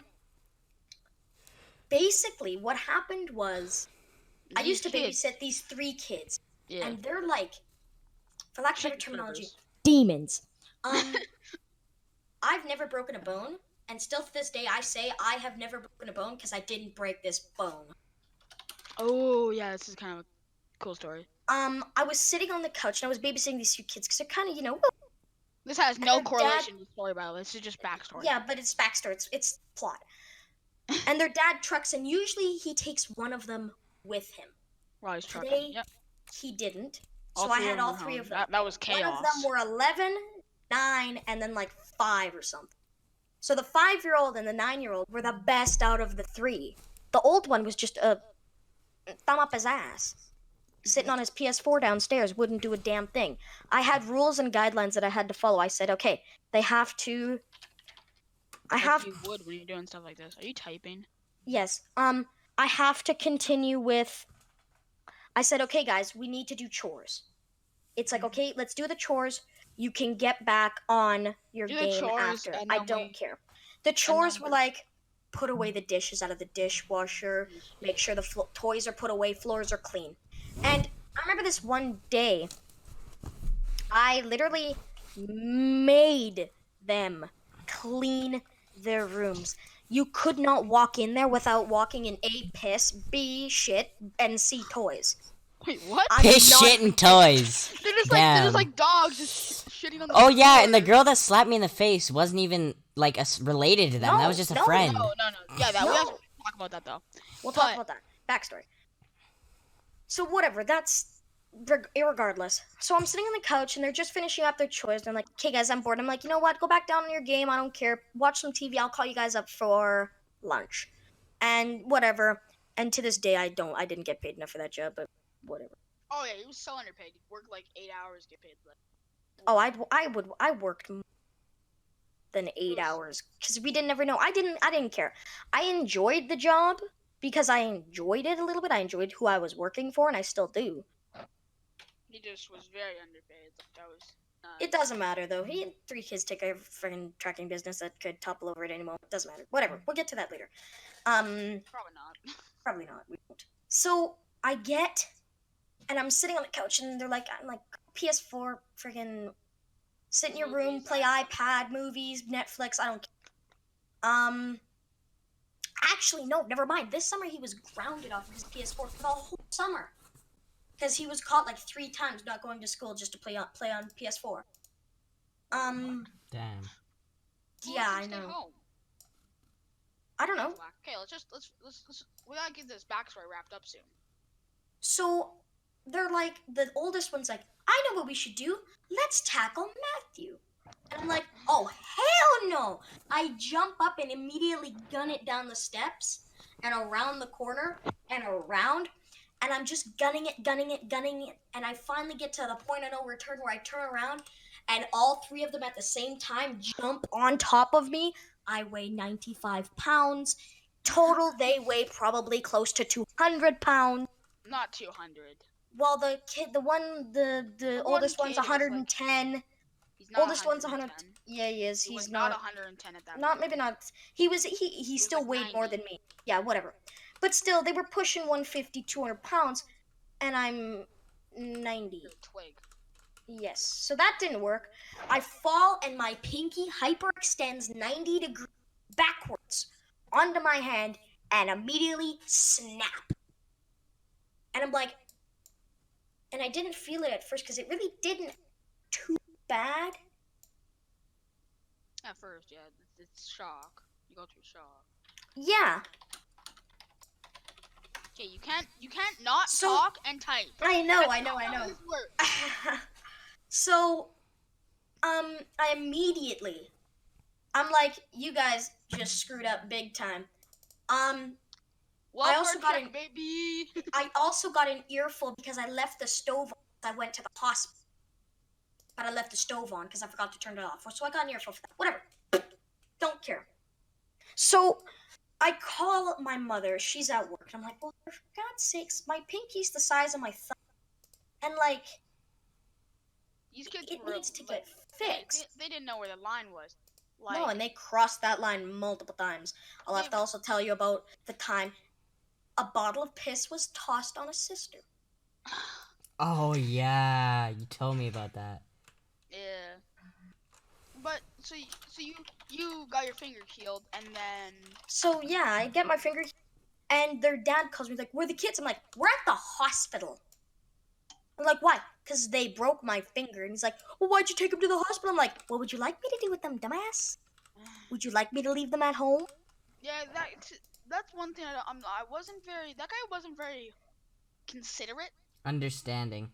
Basically, what happened was I These used to kids- babysit these three kids, Yeah. and they're like, for lack of better Shit terminology, troopers. demons. I've never broken a bone, and still to this day, I say I have never broken a bone because I didn't break this bone. Oh, yeah. This is kind of a cool story. I was sitting on the couch and I was babysitting these two kids because they're kind of, This has no Their dad- correlation to the story, by the way. This is just backstory. yeah, but it's backstory. It's plot. And their dad trucks, and usually he takes one of them with him. While he's trucking. Today, Yep. He didn't, All so I three had them all were three home. of them. That was chaos. One of them were 11, 9, and then like 5 or something. So the 5-year-old and the 9-year-old were the best out of the three. The old one was just a thumb up his ass, sitting on his PS4 downstairs, wouldn't do a damn thing. I had rules and guidelines that I had to follow. I said, okay, they have to. Like you would when you're doing stuff like this. Are you typing? Yes. I have to continue with. I said, okay, guys, we need to do chores. It's like, okay, let's do the chores. You can get back on your Do the game chores, after. and I then don't we- care. The chores then were like, put away the dishes out of the dishwasher, make sure the toys are put away, floors are clean. And I remember this one day, I literally made them clean their rooms. You could not walk in there without walking in A, piss, B, shit, and C, toys. Wait, what? I'm Piss, not- shit, and toys. They're just Damn. like dogs just shitting on the Oh yeah, and the floor. girl that slapped me in the face wasn't even like related to them. That No, was just a no, friend. No. Yeah, that we have to No. talk about that though. We'll But- talk about that. Backstory. So whatever, that's irregardless. So I'm sitting on the couch and they're just finishing up their chores. They're like, "Okay, guys, I'm bored." I'm like, "You know what? Go back down on your game. I don't care. Watch some TV. I'll call you guys up for lunch." And whatever. And to this day, I didn't get paid enough for that job, but whatever. Oh yeah, he was so underpaid. He worked like 8 hours, get paid. Like, Oh, I worked more than 8 hours because we didn't ever know. I didn't care. I enjoyed the job because I enjoyed it a little bit. I enjoyed who I was working for, and I still do. He just was very underpaid. Like, that was not. It doesn't matter though. He had 3 kids take a freaking tracking business that could topple over at any moment. Doesn't matter. Whatever. We'll get to that later. Probably not. Probably not. We won't. So I get, and I'm sitting on the couch, and I'm like, PS4, freaking, sit in your room, Movies, play iPad. iPad, movies, Netflix. I don't care. Actually, no, never mind. This summer he was grounded off of his PS4 for the whole summer, because he was caught like 3 times not going to school just to play on PS4. Damn. Who Yeah, wants I to stay know. home? I don't know. Okay, let's we gotta get this backstory wrapped up soon. So they're like, the oldest one's like, I know what we should do. Let's tackle Matthew. And I'm like, oh, hell no. I jump up and immediately gun it down the steps and around the corner and around. And I'm just gunning it. And I finally get to the point of no return where I turn around and all 3 of them at the same time jump on top of me. I weigh 95 pounds. Total, they weigh probably close to 200 pounds. Not 200. Well, the oldest one one's kid is, like, 110. He's not Oldest one's 100. 110. Yeah, he is. He was He's not not. 110 at that Not point. maybe not. He was. He was still like weighed more 90. than me. Yeah, whatever. But still, they were pushing 150, 200 pounds, and I'm 90. You're a twig. Yes. So that didn't work. I fall and my pinky hyperextends 90 degrees backwards onto my hand and immediately snap. And I'm like, and I didn't feel it at first because it really didn't too bad. At first, yeah, it's shock. You go through shock. Yeah. Okay, you can't not So- talk and type. I know. That's not how this works. So, I immediately, I'm like, you guys just screwed up big time. Welfare also got check, an- baby. I also got an earful because I left the stove on. I went to the hospital. But I left the stove on because I forgot to turn it off. So I got an earful for that. Whatever. Don't care. So I call my mother. She's at work. And I'm like, well, for God's sakes, my pinky's the size of my thumb. And like, These kids it were needs to like, get fixed. They didn't know where the line was. Like, No, and they crossed that line multiple times. I'll have to also tell you about the time a bottle of piss was tossed on a sister. Oh yeah, you told me about that. yeah. But so you got your finger healed, and then So yeah, I get my finger, and their dad calls me like, "Where are the kids?" I'm like, "We're at the hospital." I'm like, "Why?" Because they broke my finger, and he's like, "Well, why'd you take them to the hospital?" I'm like, "What would you like me to do with them, dumbass? Would you like me to leave them at home?" yeah, that's one thing I wasn't very. That guy wasn't very considerate. Understanding.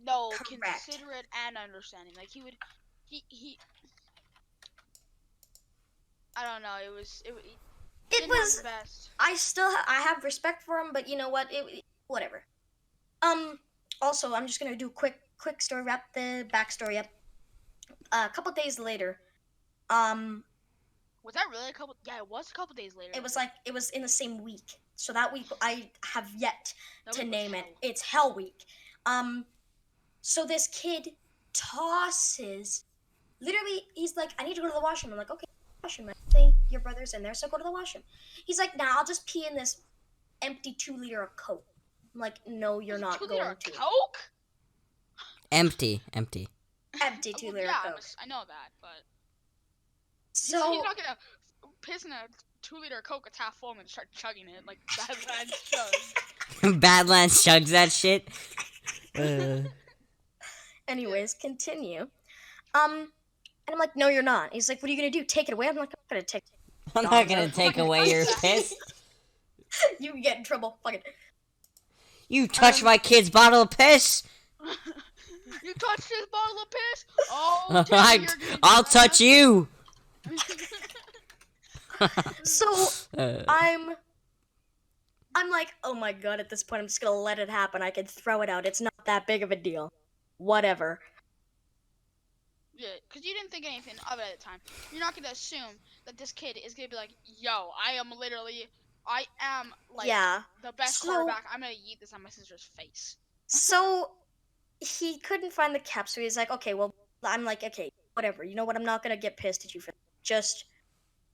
No, Correct. considerate and understanding. Like he I don't know. It It didn't have was. the best. I have respect for him, but you know what? Whatever. Also, I'm just gonna do a quick story, wrap the backstory up. A couple days later, Was that really a couple? Yeah, it was a couple days later. it was in the same week. So that week I have yet That to week was name it. hell. It's Hell Week. So this kid tosses. Literally, he's like, "I need to go to the washroom." I'm like, "Okay, washroom. I think your brother's in there, so go to the washroom." He's like, "Nah, I'll just pee in this empty 2-liter of Coke." I'm like, "No, you're not 2 liter going of to." Coke? Empty. Empty Well, 2-liter yeah, Coke. I know that, but So you're not gonna piss in a 2 liter Coke that's half full and then start chugging it like Badlands chug. Badlands chugs that shit. anyways, continue. And I'm like, "No, you're not." He's like, "What are you gonna do? Take it away?" I'm like, "I'm gonna take I'm not gonna take away your piss. you can get in trouble. Fuck it." You touch my kid's bottle of piss. You touched his bottle of piss? Oh, I'll touch you. So Uh, I'm like, "Oh my god," at this point, I'm just gonna let it happen. I can throw it out. It's not that big of a deal. Whatever. Yeah, because you didn't think anything of it at the time. You're not gonna assume that this kid is gonna be like, "Yo, I am like Yeah. the best So- quarterback. I'm gonna yeet this on my sister's face." So he couldn't find the cap, so he's like, okay, well, I'm like, okay, whatever. You know what? I'm not gonna get pissed at you for just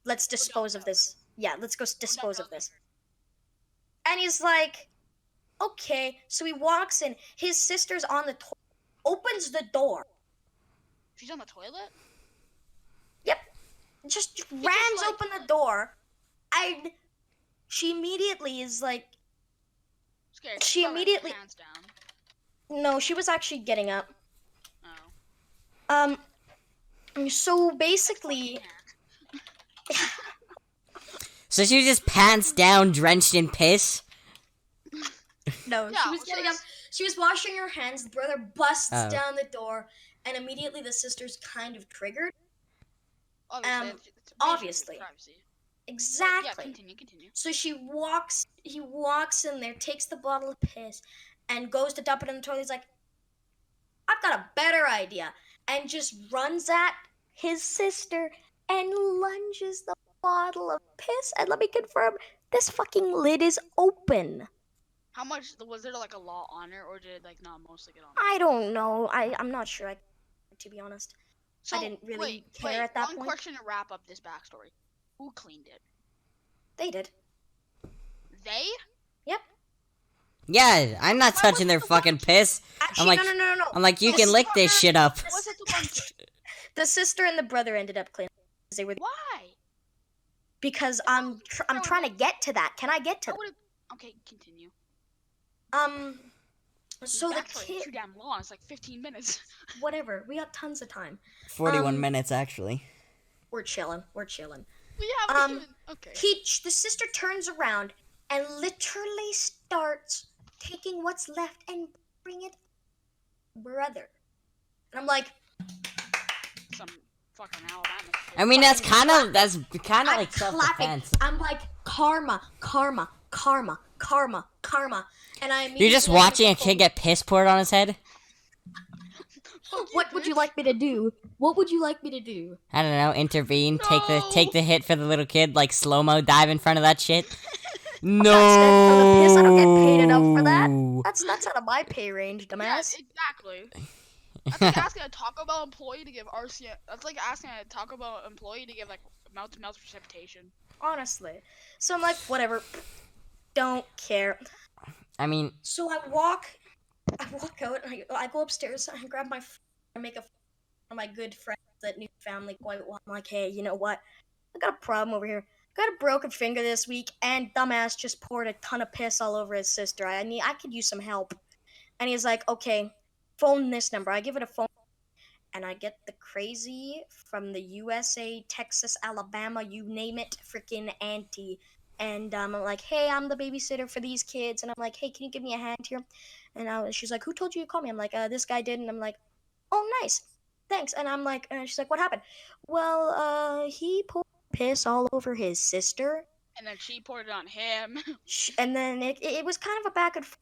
let's dispose of this. Yeah, let's go dispose of this. And he's like, okay. So he walks in. His sister's on the toilet. Opens the door. She's on the toilet? Yep. Just just, rams like- open the door. And she immediately is like, Scared. She Probably had her immediately- hands down. no, she was actually getting up. Oh. So basically, So she was just pants down, drenched in piss. no, Yeah, she was so getting it's- up. She was washing her hands. The brother busts Oh. down the door, and immediately the sister's kind of triggered. Obviously. Um, it's invasion of obviously. Privacy. Exactly. Yeah, continue. So he walks in there, takes the bottle of piss, and goes to dump it in the toilet. He's like, I've got a better idea. And just runs at his sister and lunges the bottle of piss. And let me confirm, this fucking lid is open. How much was there like a law on it, or did it like not mostly get on? I don't know. I'm not sure, to be honest. So, didn't really wait, care at that one point. question to wrap up this backstory: who cleaned it? They did. They? Yeah, I'm not Why touching wasn't their the fucking piss. Actually, like- no. I'm like, you The can lick this sister- shit up. Was it the one? The sister and the brother ended up cleaning because they were Why? because I'm trying to get to that. Can I get to I that? would have. Okay, continue. So the Backstory is kid, too damn long. It's like 15 minutes. whatever. We got tons of time. 41 Um, minutes, actually. We're chilling. We haven't Um, even. Okay. The sister turns around and literally starts taking what's left and bring it, brother. And I'm like, Some fucking Alabama. Shit. I mean, that's kind of like I'm clapping. self-defense. I'm like, karma. And I You're just immediately watching a hit the kid get piss poured on his head? phone. What would you like me to do? What would you like me to do? I don't know, intervene, take No. the hit for the little kid, like slow-mo dive in front of that shit. Not spent for the piss. I don't get paid enough for that. No. That's out of my pay range, Yeah, dumbass. exactly. That's like asking a Taco Bell employee to give RCM. That's like asking a Taco Bell employee to give like mouth-to-mouth precipitation. Honestly. So I'm like, whatever. Don't care. I mean, So I walk out and I go upstairs and I grab my phone and make one of my good friends that knew family quite well. I'm like, hey, you know what? I got a problem over here. Got a broken finger this week, and dumbass just poured a ton of piss all over his sister. I could use some help. And he's like, okay, phone this number. I give it a phone, and I get the crazy from the USA, Texas, Alabama, you name it, freaking auntie. And I'm like, hey, I'm the babysitter for these kids. And I'm like, hey, can you give me a hand here? And she's like, who told you to call me? I'm like, this guy did. And I'm like, oh, nice. Thanks. And I'm like, she's like, what happened? Well, he poured piss all over his sister. And then she poured it on him. And then it was kind of a back and forth.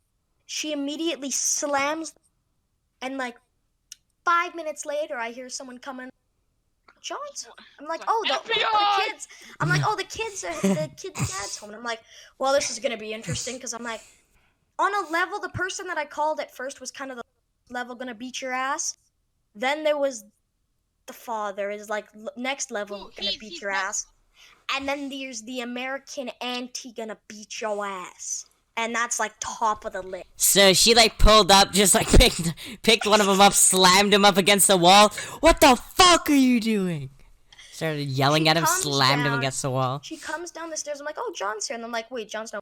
She immediately slams. And like 5 minutes later, I hear someone coming. John's. I'm like, It's oh, like, the FBI! kids. I'm like, oh, the kid's dad's home. And I'm like, well, this is gonna be interesting because I'm like, on a level, the person that I called at first was kind of the level gonna beat your ass. Then there was the father is like next level Ooh, gonna he's beat your not- ass, and then there's the American auntie gonna beat your ass, and that's like top of the list. so she like pulled up, just like picked one of them up, slammed him up against the wall. What the fuck are you doing? Started yelling She at him, comes slammed him down. against the wall. She comes down the stairs. I'm like, oh, John's here, and I'm like, wait, John's no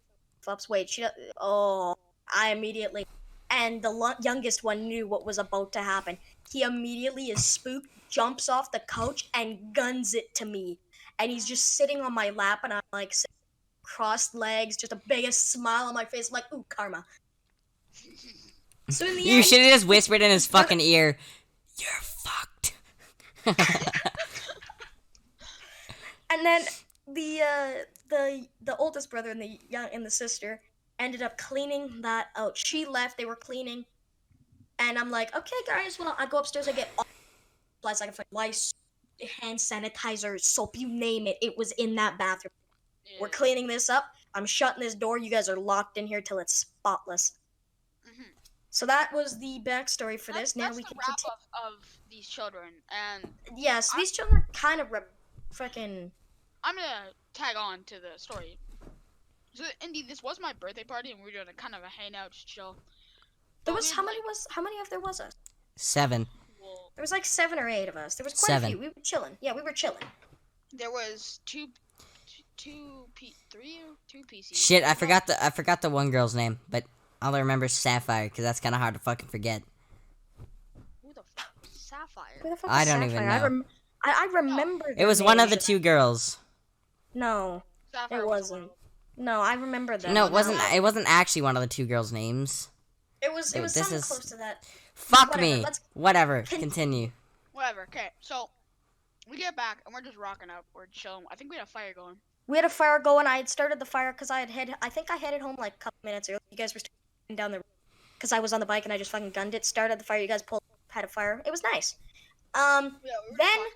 ups. Wait, oh, I immediately, and the youngest one knew what was about to happen. He immediately is spooked, jumps off the couch, and guns it to me. And he's just sitting on my lap, and I'm like, crossed legs, just the biggest smile on my face. I'm like, ooh, karma. So in the You end, should have just whispered in his fucking ear, "You're fucked." and then the oldest brother and the sister ended up cleaning that out. She left. They were cleaning, and I'm like, okay, guys. Well, I go upstairs. I get all supplies. I can find lice, hand sanitizer, soap, you name it. It was in that bathroom. We're Yeah. cleaning this up. I'm shutting this door. You guys are locked in here till it's spotless. Mhm. So that was the backstory for this. Now That's we the can wrap continue. of these children, and Yes, these children are kind of freaking. I'm gonna tag on to the story. So indeed, this was my birthday party, and we were doing a kind of a hangout, just chill. There But was we how had, many was how many of there was us? 7. well, There was like 7 or 8 of us. There was quite 7. a few. We were chilling. Yeah, we were chilling. there was two PCs. Shit, I forgot the one girl's name, but all I remember is Sapphire, because that's kind of hard to fucking forget. Who the fuck was Sapphire? Who the fuck I was don't even Sapphire? know. I remember. It their was one of the names. 2 girls. No, Sapphire it wasn't. No, I remember that. No, it wasn't actually one of the 2 girls' names. It was Dude, this something is- close to that. Fuck Whatever, me. let's Whatever. con- Continue. Whatever. Okay, so we get back and we're just rocking up. We're chilling. I think we had a fire going. We had a fire going. I had started the fire because I think I headed home like a couple minutes early. You guys were still down the because I was on the bike and I just fucking gunned it. Started the fire. You guys had a fire. It was nice. Yeah, we were just Then talking.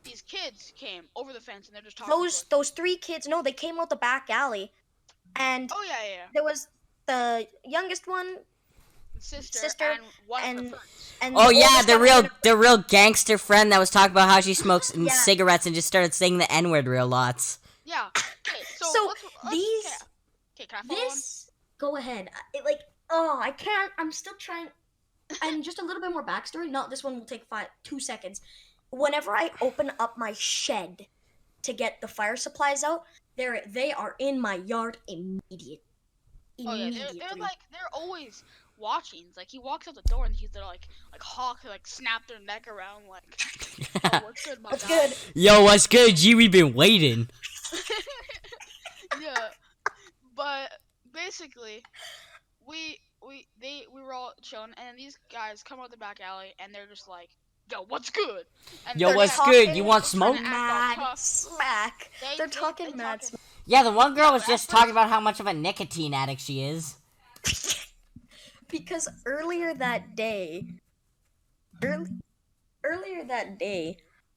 These kids came over the fence and they're just talking. to us. those 3 kids. No, they came out the back alley, and Oh yeah. there was the youngest one Sister and one of and- her friends. and Oh the yeah, oldest the one. real gangster friend that was talking about how she smokes Yeah. cigarettes and just started saying the N-word real lots. Yeah. Okay, so, So, let's these- Okay, can I follow on? This. Go ahead. I can't. I'm still trying. And just a little bit more backstory. No, this one will take 2 seconds. Whenever I open up my shed to get the fire supplies out, they are in my yard immediately. Oh yeah, they're always watching. It's like he walks out the door and they're like hawk, they like snap their neck around like, oh, what's good, my That's guy? good. Yo, what's good, G? We've been waiting. Yeah, but basically, we were all chilling, and these guys come out the back alley, and they're just like, "Yo, what's good?" And Yo, they're what's talking- good? You want they're trying smoke? to act all Mad tough. smack. They're talking mad talking- Yeah, the one girl Yeah, was at just first- talking about how much of a nicotine addict she is. Because earlier that day,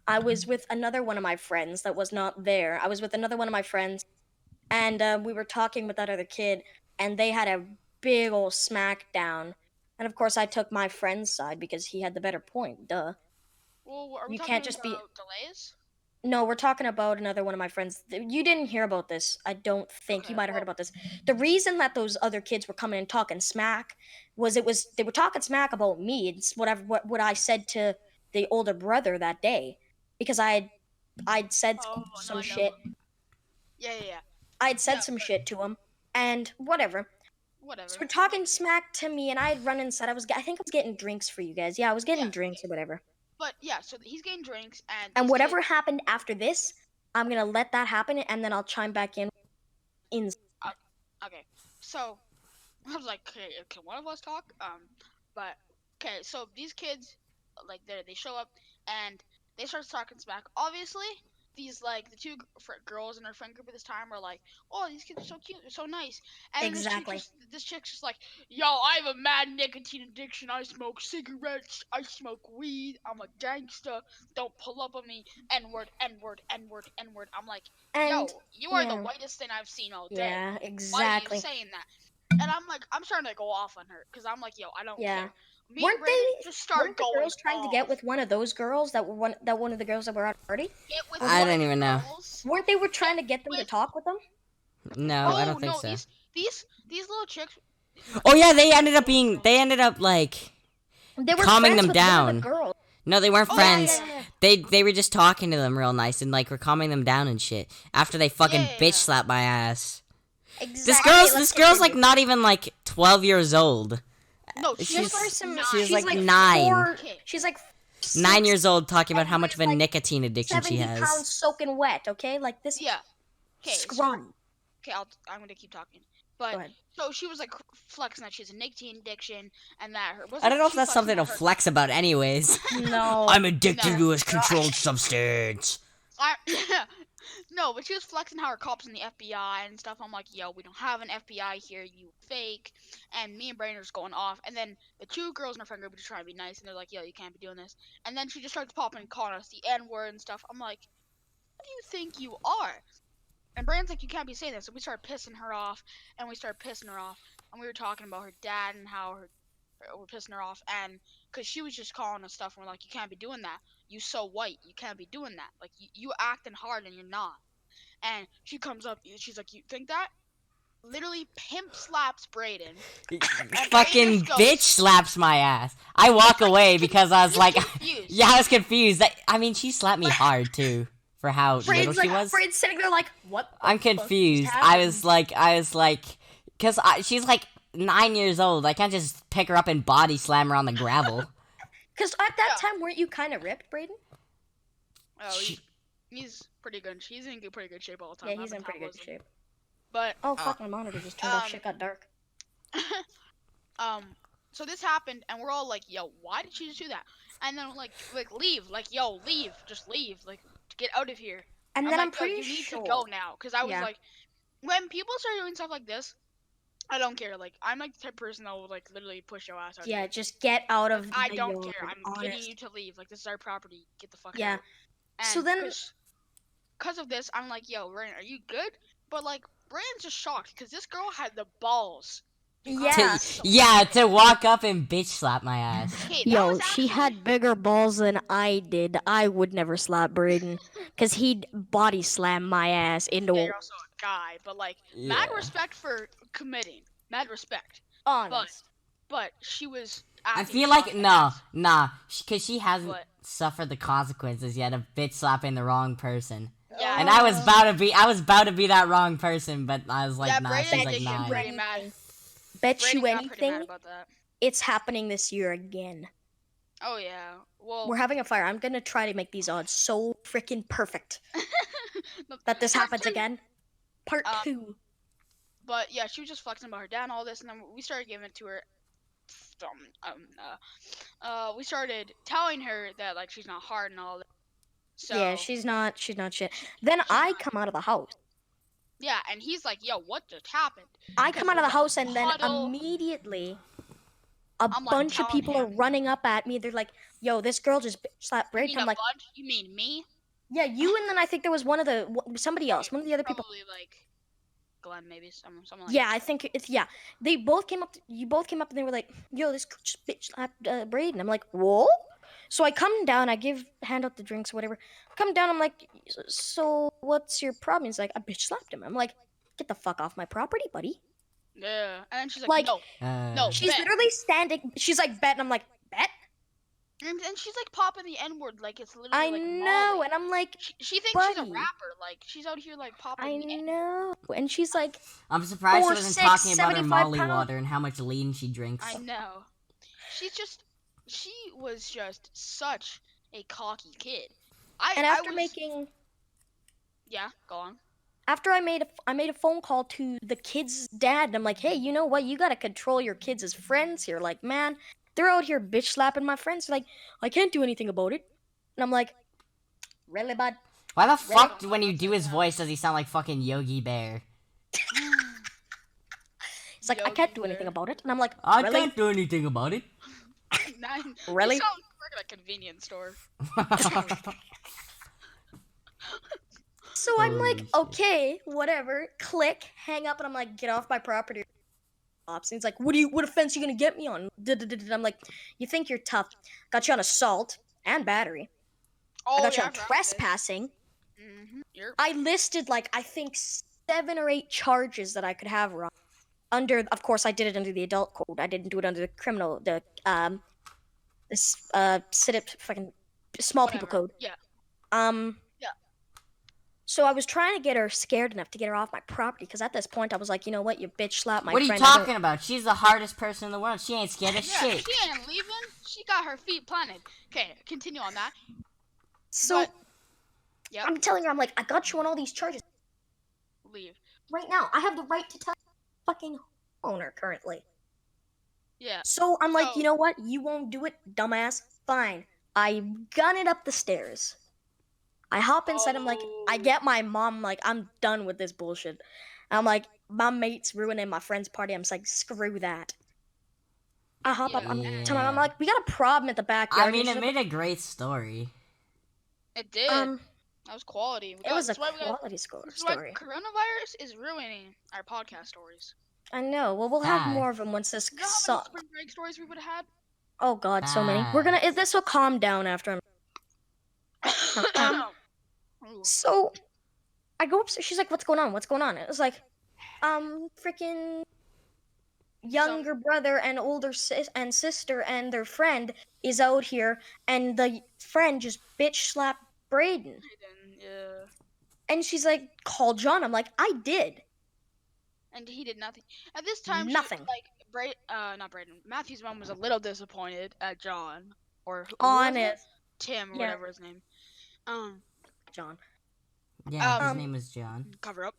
I was with another one of my friends that was not there. I was with another one of my friends, and we were talking with that other kid, and they had a big old smackdown. And of course, I took my friend's side because he had the better point. Duh. Well, are we You talking can't just be- about delays? No, we're talking about another one of my friends. You didn't hear about this, I don't think. Okay, You might have heard well- about this. The reason that those other kids were coming and talking smack was they were talking smack about me. It's what I said to the older brother that day, because I'd said Oh, some no, I know. shit. Yeah. I'd said Yeah, some but- shit to him, and whatever. Whatever. So we're talking smack to me, and I had run inside. I think I was getting drinks for you guys. Yeah, I was getting Yeah. drinks or whatever. But yeah, so he's getting drinks, and And these whatever kids- happened after this, I'm gonna let that happen, and then I'll chime back in. Okay, so I was like, okay, can one of us talk? But okay, so these kids, like, they show up and they start talking smack. Obviously, these like the two girls in our friend group at this time are like, oh, these kids are so cute, they're so nice. And then Exactly. this chick's just like, yo, I have a mad nicotine addiction. I smoke cigarettes. I smoke weed. I'm a gangster. Don't pull up on me. N-word, N-word, N-word, N-word. I'm like, yo, And you are the yeah. whitest thing I've seen all day. yeah, Why are exactly. you saying that? And I'm like, I'm starting to go off on her because I'm like, yo, I don't Yeah. care. Me Weren't and Brandon they- just started Weren't the going girls trying to get off. with one of those girls that were one of the girls that were at a party? Get with I one don't of the even know. girls. Weren't they trying to get them to With- talk with them? No, I don't think no, so. These little chicks. Oh yeah, they ended up like They were Calming friends them with one of down. the girls. no, they weren't Oh, friends. Yeah. They were just talking to them real nice and like were calming them down and shit. After they fucking Yeah. bitch slapped my ass. Exactly. This girl's like not even like 12 years old. No, She's- she's she's like nine. 9. Okay. She's like 9 years old talking about and how much of a like nicotine addiction 70 she has. pounds soaking wet. Okay, like this. Yeah. Okay. Scrawny. Okay, I'm gonna keep talking. Go But ahead. so she was like flexing that she has a nicotine addiction and that her. I don't know if she that's flexing something to that her- flex about anyways. No. I'm addicted No. to a controlled substance. No, but she was flexing how her cops in the FBI and stuff. I'm like, yo, we don't have an FBI here, you fake. And me and Brandon are just going off. And then the two girls in her friend group are just trying to be nice, and they're like, yo, you can't be doing this. And then she just starts popping and calling us the N-word and stuff. I'm like, what do you think you are? And Brandon's like, you can't be saying this. So we started pissing her off, and we started pissing her off. And we were talking about her dad and how we're pissing her off, and because she was just calling us stuff, and we're like, you can't be doing that. You so white, you can't be doing that. Like you acting hard and you're not. And she comes up, she's like, you think that? Literally pimp slaps Brayden. Fucking just goes- bitch slaps my ass. I walk away because I was like, confused. yeah, I was confused. I mean, she slapped me hard too for how little Braden's she like, was. Braden's sitting there like, what? the I'm fuck confused. just I was happened? like, cause she's like 9 years old. I can't just pick her up and body slam her on the gravel. Because at that Yeah. time, weren't you kind of ripped, Braden? Oh, She- he's pretty good. He's in pretty good shape all the time. Yeah, he's in pretty good metabolism. shape. But Oh, fuck, my monitor just turned off. um, Shit got dark. so this happened, and we're all like, yo, why did she just do that? And then like leave, like, yo, leave, just leave, like, get out of here. And then like, I'm yo, pretty you need sure. to go now, because I was Yeah. like, when people start doing stuff like this, I don't care. Like, I'm like the type of person that will like literally push your ass out. Yeah, of here. just get out of I the don't yard, care. I'm getting honest. you to leave. Like, this is our property. Get the fuck Yeah. out. And So then- because of this, I'm like, yo, Rain, are you good? But like, Rain's just shocked because this girl had the balls. Yeah. To walk up and bitch slap my ass. Okay, that Yo, was she actually- had bigger balls than I did. I would never slap Braden. Because he'd body slam my ass into Yeah, a... you're also a guy, but like, mad Yeah. respect for committing. Mad respect. Honest. But she was. I acting feel like shocked nah, cause she hasn't What? suffered the consequences yet of bitch slapping the wrong person. Yeah, And I was about to be that wrong person, but I was like, yeah, nah, Brayden she's did like, get nah. pretty mad. Bet Brayden you got pretty mad anything, about that. it's happening this year again. Oh yeah. Well, We're having a fire. I'm gonna try to make these odds so freaking perfect that this happens again. Part Um, 2. But yeah, she was just flexing about her dad and all this, and then we started giving it to her. We started telling her that like she's not hard and all that. So Yeah, she's not shit. Then I come out of the house. yeah, and he's like, "Yo, what just happened?" I come out of the house and then Huddle. immediately a I'm, like, bunch of telling people are him. running up at me. They're like, "Yo, this girl just slapped You Braden." mean I'm a like, bunch? You mean me? "Yeah, you." And then I think there was somebody else, one of the other people. Probably like Glenn, maybe someone like. Yeah, I think it's yeah. They both came up. You both came up and they were like, "Yo, this bitch slapped Braden." I'm like, "Whoa!" So I come down. I hand out the drinks, whatever. Come down. I'm like, "So what's your problem?" He's like, "A bitch slapped him." I'm like, "Get the fuck off my property, buddy." Yeah, and then she's Like- like, No, She's bet. literally standing. She's like, "Bet," and I'm like, "Bet." and she's like popping the N word like it's literally I like know, Molly. and I'm like, She thinks she's a buddy. rapper. Like she's out here like popping. I the N- know, and she's like, I'm surprised she 4, wasn't 6, talking about her 75 Molly pounds. water and how much lean she drinks. I know. She was just such a cocky kid. and I after was, making, yeah, go on. after I made a phone call to the kid's dad, and I'm like, hey, you know what? You gotta control your kids as friends here. Like, man, they're out here bitch slapping my friends. Like, I can't do anything about it. And I'm like, really, bud? Why the fuck, when you do his voice, does he sound like fucking Yogi Bear? He's like, I can't do anything about it. And I'm like, I really? can't do anything about it. Really? You sound like at a convenience store. So I'm like, Holy okay, whatever. Click, hang up, and I'm like, get off my property. And he's like, what offense you gonna get me on? I'm like, you think you're tough? Got you on assault and battery. Oh, I got you yeah, on I forgot this. trespassing. You're I listed like I think 7 or 8 charges that I could have her on. Under, of course, I did it under the adult code. I didn't do it under the criminal, fucking small people whatever. code. Yeah. Yeah. So I was trying to get her scared enough to get her off my property, because at this point I was like, you know what, you bitch slap my What are you friend. I don't- talking about? She's the hardest person in the world. She ain't scared of Yeah, shit. she ain't leaving. She got her feet planted. Okay, continue on that. So But- Yep. I'm telling her, I'm like, I got you on all these charges Leave. right now. I have the right to tell the fucking owner currently. Yeah. So I'm like, So- you know what? You won't do it, dumbass. Fine. I gun it up the stairs. I hop inside. I'm like, I Oh. get my mom. Like, I'm done with this bullshit. I'm like, my mate's ruining my friend's party. I'm just like, screw that. I hop up. I'm Yeah. telling her, I'm like, we got a problem at the backyard. I mean, And it she's made a great story. It did. like, That was quality. it was a That's why we got- quality This is why story. coronavirus is ruining our podcast stories. I know. Well, we'll have Bye. more of them once this You know how many sucks. spring break stories we would have had? Oh God, so many. We're Bye. gonna. This will calm down after I'm. Ooh. So I go upstairs. She's like, "What's going on? What's going on?" It was like, freaking younger brother and older and sister and their friend is out here, and the friend just bitch slapped Braden. Yeah. And she's like, "Call John." I'm like, "I did." And he did nothing. At this time, Nothing. not Braden. Matthew's mom was a little disappointed at John or who was it? Honest, Tim or Yeah. whatever his name. John. Yeah, his Um, name was John. Cover up.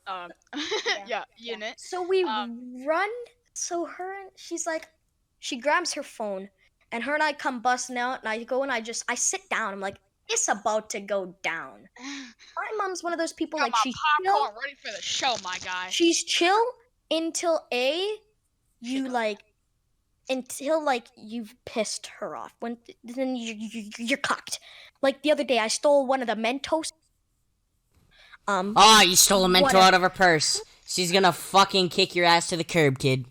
Yeah, unit. So we run. So she's like, she grabs her phone, and her and I come busting out, and I go and I sit down. I'm like, it's about to go down. My mom's one of those people Got like my she's chill. popcorn ready for the show, my guy. She's chill until you've pissed her off. When then you're cocked. Like the other day, I stole one of the Mentos. Oh, you stole a Mentos whatever. out of her purse. She's gonna fucking kick your ass to the curb, kid.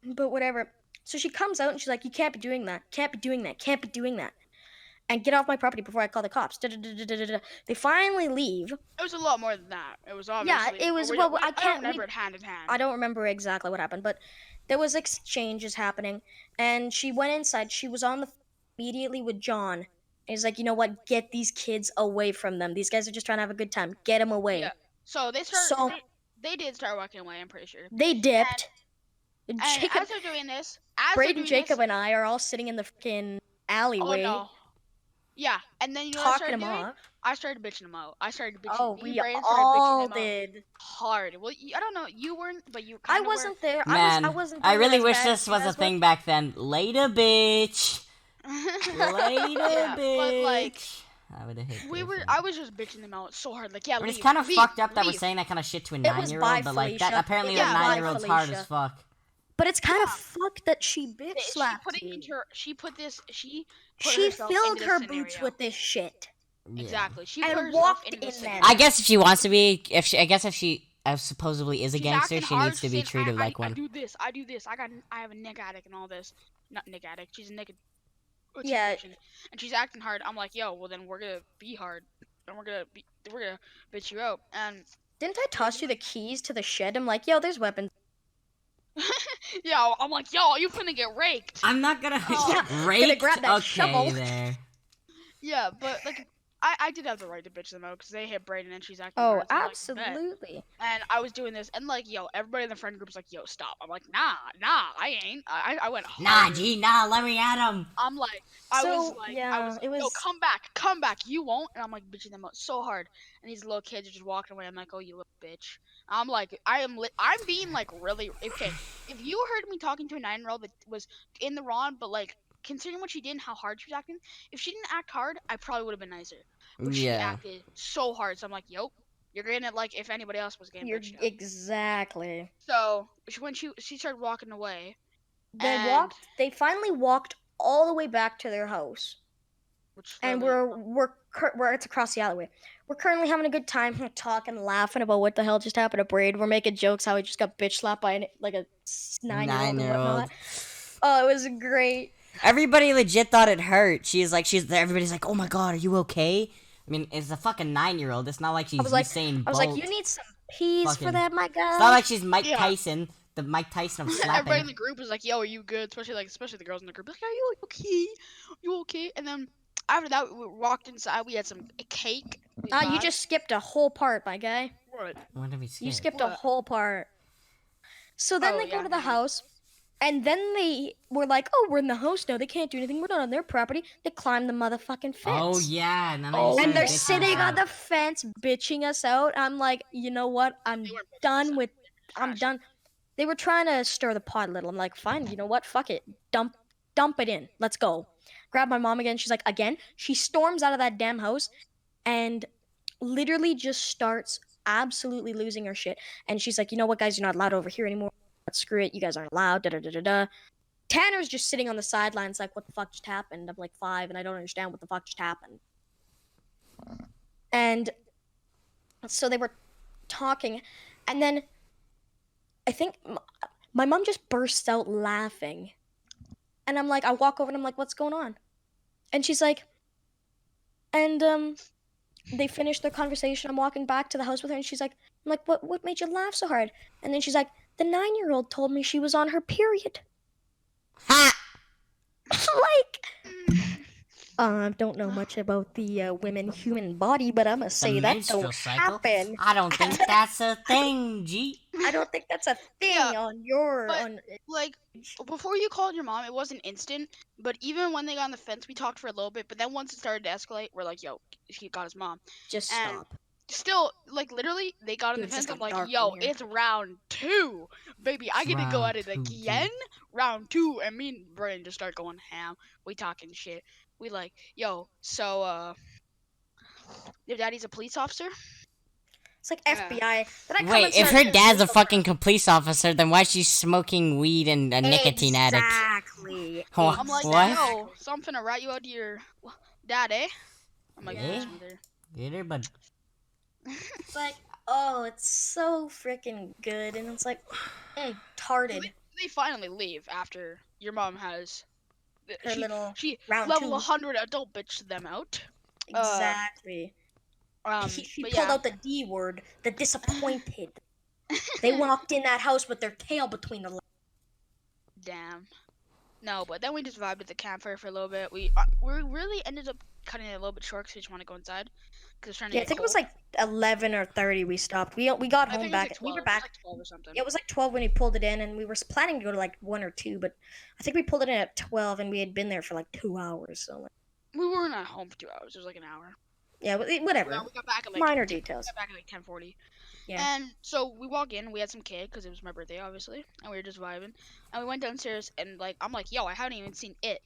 But whatever. So she comes out and she's like, "You can't be doing that. Can't be doing that. Can't be doing that. And get off my property before I call the cops." They finally leave. It was a lot more than that. It was obviously. it was- we well, don't- I I can't don't remember it hand in hand. I don't remember exactly what happened, but there was exchanges happening, and she went inside. She was on the immediately with John. And he's like, "You know what? Get these kids away from them. These guys are just trying to have a good time. Get them away." Yeah. So they started. So- they did start walking away. I'm pretty sure. They dipped. And Jacob, as they're doing this, Braden, Jacob, and I are all sitting in the freaking alleyway Oh no. Yeah, and then you know what I talking started them doing? off. I started bitching them out. I started bitching. Oh, me we and Brayden started all bitching them out did. hard. Well, I don't know. You weren't, but you. I Kinda wasn't there. Man, I wasn't. I doing really as wish bad this as was you a guys thing back then. Later, bitch. Were. Later, Yeah, bitch. but, like, I would have hit. I was just bitching them out so hard. Like, yeah, But it's leave, kind of leave, fucked up that we're leave. saying that kind of shit to a It was 9-year-old, but like that Felicia. apparently Yeah, that by 9-year-old's hard Felicia. as fuck. But it's kind of fucked that she bitch She slapped put it you. into her. She put She herself filled into her this boots scenario. with this shit. Yeah. Exactly. She And put herself walked into this in there. scenario. I guess if she wants to be, I guess if she supposedly is a She's gangster, acting she hard, needs to be saying, treated like I one. do this. I do this. I have a nick addict and all this. Not nick addict. She's a nick. Yeah. addiction. And she's acting hard. I'm like, yo, well then we're gonna be hard, and we're gonna bitch you out. And Didn't I toss you the keys to the shed? I'm like, yo, there's weapons. yeah, I'm like, yo, you finna get raked. I'm not gonna Oh. get raped. grab that Okay, shovel. there. Yeah, but like, I did have the right to bitch them out because they hit Brayden and she's acting. Oh, hard, so I'm like, "Bet." absolutely. And I was doing this, and like, yo, everybody in the friend group was like, yo, stop. I'm like, nah, I ain't. I went hard. Nah, G, nah, let me at him. I'm like, I was So, like, yeah, it yo, was- come back, you won't. And I'm like bitching them out so hard, and these little kids are just walking away. I'm like, oh, you little bitch. I'm like, I'm being like really okay. If you heard me talking to a 9-year-old that was in the wrong, but like considering what she did and how hard she was acting, if she didn't act hard, I probably would have been nicer. But she Yeah. acted so hard, so I'm like, yo, you're getting it like if anybody else was getting You're bitched out. exactly. So when she started walking away, They finally walked all the way back to their house. which And really- we're it's across the alleyway. We're currently having a good time, talking, laughing about what the hell just happened to Braid. We're making jokes how he just got bitch slapped by a 9-year-old. and 9-year-old. whatnot. Oh, it was great. Everybody legit thought it hurt. Everybody's like, oh my god, are you okay? I mean, it's a fucking 9-year-old. It's not like she's I was like, Usain I was Bolt. like, you need some peas for Fucking- that, my guy. It's not like she's Mike Yeah. Tyson, the Mike Tyson of Everybody in slapping. the group was like, "Yo, are you good?" Especially the girls in the group. Like, "Are you okay? You okay?" And then after that, we walked inside. We had some cake. we You got- just skipped a whole part, my guy. What? What did we You skip? skipped a What? whole part. So then Oh, they go yeah, to the yeah. house, and then they were like, "Oh, we're in the house now. They can't do anything. We're not on their property." They climb the motherfucking fence. Oh yeah, and then Oh, they And they're started bitching sitting us on the out. fence, bitching us out. I'm like, you know what? I'm They weren't bitching us done out. with. I'm Trash. done. They were trying to stir the pot a little. I'm like, fine. You know what? Fuck it. Dump it in. Let's go. Grab my mom again. She's like, again. She storms out of that damn house, and literally just starts absolutely losing her shit. And she's like, you know what, guys? You're not allowed over here anymore. Screw it. You guys aren't allowed. Da da da da da. Tanner's just sitting on the sidelines, like, what the fuck just happened? I'm like 5, and I don't understand what the fuck just happened. And so they were talking, And then I think my mom just bursts out laughing. And I'm like, I walk over and I'm like, what's going on? And she's like, and they finished their conversation. I'm walking back to the house with her and she's like, I'm like, what made you laugh so hard? And then she's like, the 9-year-old told me she was on her period. Ha! Like, don't know much about the women human body, but I'm gonna say The that menstrual don't cycle? happen. I don't think that's a thing, G. I don't think that's a thing Yeah, on your but- on. Like, before you called your mom, it wasn't instant. But even when they got on the fence, we talked for a little bit. But then once it started to escalate, we're like, yo, he got his mom. Just and- stop. Still, like, literally, they got on Dude, the it's fence. just I'm got like, dark yo, in here. it's round 2. Baby, I get to go Round at it 2, G. again. Round 2. And me and Brian just start going ham. We talking shit. We like, yo, so, your daddy's a police officer? It's like Yeah. FBI. Then I come Wait, and if start her dad's a doing fucking police officer, then why is she smoking weed and a nicotine addict? Exactly. Huh, I'm like, what? yo, so I'm finna write you out to your dad, eh? I'm like, Yeah. yes, mother. Get her, but It's like, oh, it's so freaking good, and it's like, tarded. They finally leave after your mom has. Her little She round level 2. 100 adult bitch them out. Exactly. She But pulled yeah. out the D word, the disappointed. They walked in that house with their tail between their legs. Damn. No, but then we just vibed at the campfire for a little bit. We really ended up cutting it a little bit short because we just want to go inside. Because it's trying to Yeah, I get think it was cold. like 11 or 30 we stopped. We got I home think back. it was like 12. We were It was back. like 12 or something. Yeah, it was like 12 when we pulled it in, and we were planning to go to like 1 or 2, but I think we pulled it in at 12, and we had been there for like 2 hours. So like, We weren't at home for 2 hours. It was like an hour. yeah, whatever. We got back at like Minor details. got back at like 10:40. Yeah. And so we walk in. We had some cake because it was my birthday, obviously, and we were just vibing. And we went downstairs, and like I'm like, yo, I haven't even seen it.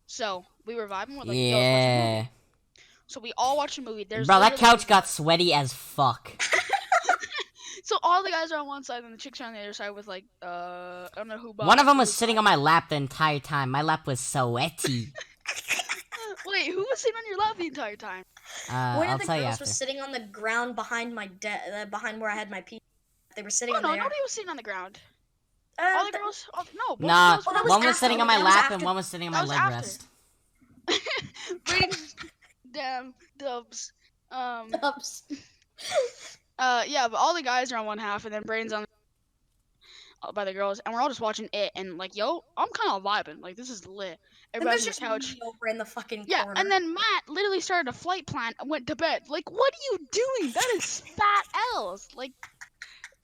So we were vibing. We're like, yo, let's watch a movie. yeah. So we all watched a movie. There's Bro, that literally- couch got sweaty as fuck. So all the guys are on one side and the chicks are on the other side with like I don't know who. One of them was sitting on my lap the entire time. My lap was sweaty. Wait, who was sitting on your lap the entire time? One I'll of the tell you girls after. was sitting on the ground behind my behind where I had my pee. They were sitting Oh on no, there. nobody was sitting on the ground. Uh, All the th- girls. Oh, no, both Nah, the girls that were was one was after- sitting on my that was lap after- and one was sitting on that my was leg after. rest. Brayden's damn dubs. Oops. Yeah, but all the guys are on one half and then Brayden's on by the girls, and we're all just watching it and like, yo, I'm kind of vibing. Like this is lit. And Everybody's there's on the just couch. me over in the fucking Yeah, corner. and then Matt literally started a flight plan and went to bed. Like, what are you doing? That is fat L's. Like,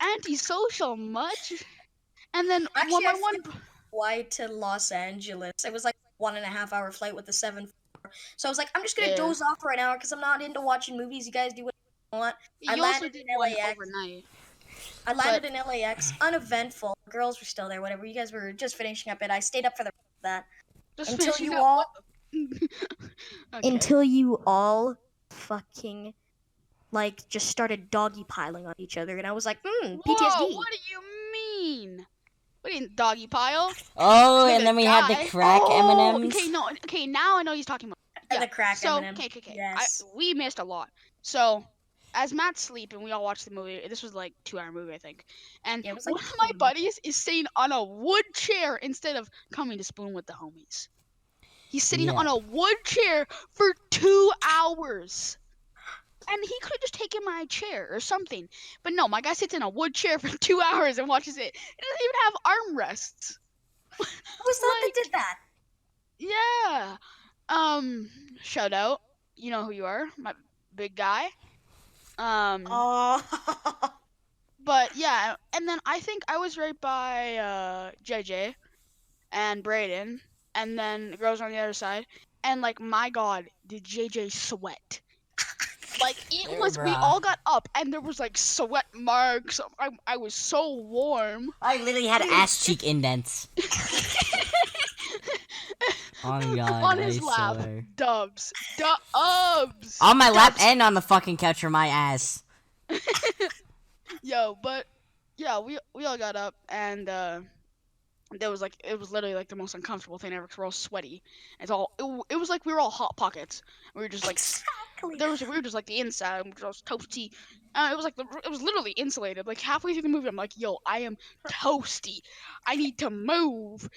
antisocial much. And then Actually, one I by one. flight to Los Angeles. It was like 1.5 hour flight with the 747. So I was like, I'm just gonna Yeah. doze off for an hour because I'm not into watching movies. You guys do what you want. I You also landed did in one LAX. overnight. I landed in LAX, uneventful. Girls were still there. Whatever. You guys were just finishing up it. I stayed up for the rest of that Just until finishing you up all Okay. until you all fucking like just started doggy piling on each other, and I was like, Whoa, PTSD. what do you mean? What do you mean, doggy pile? Oh, Look and at then we had guy. the crack Oh, M&Ms. okay, no, okay, now I know he's talking about. And Yeah, the crack So, M&M. okay. Yes. We missed a lot. So, as Matt's sleeping, we all watched the movie. This was like 2-hour movie, I think. And Yeah, it was like one of my 2 buddies is sitting on a wood chair instead of coming to spoon with the homies. He's sitting Yeah. on a wood chair for 2 hours. And he could have just taken my chair or something. But no, my guy sits in a wood chair for 2 hours and watches it. It doesn't even have armrests. Who was that that did that? Yeah. Shout out. You know who you are, my big guy. Oh. But yeah, and then I think I was right by JJ and Brayden, and then the girls on the other side. And like, my God, did JJ sweat? Like it Yeah, was. We bruh. all got up, and there was like sweat marks. I was so warm. I literally had ass cheek indents. On God, On his I lap. swear. Dubs. On my lap Dubs. and on the fucking couch for my ass. Yo, but yeah, we all got up and There was like it was literally like the most uncomfortable thing ever because we're all sweaty. It was like we were all hot pockets. We were just like Exactly. we were just like the inside, and we were just toasty. It was like it was literally insulated. Like halfway through the movie, I'm like, yo, I am toasty. I need to move.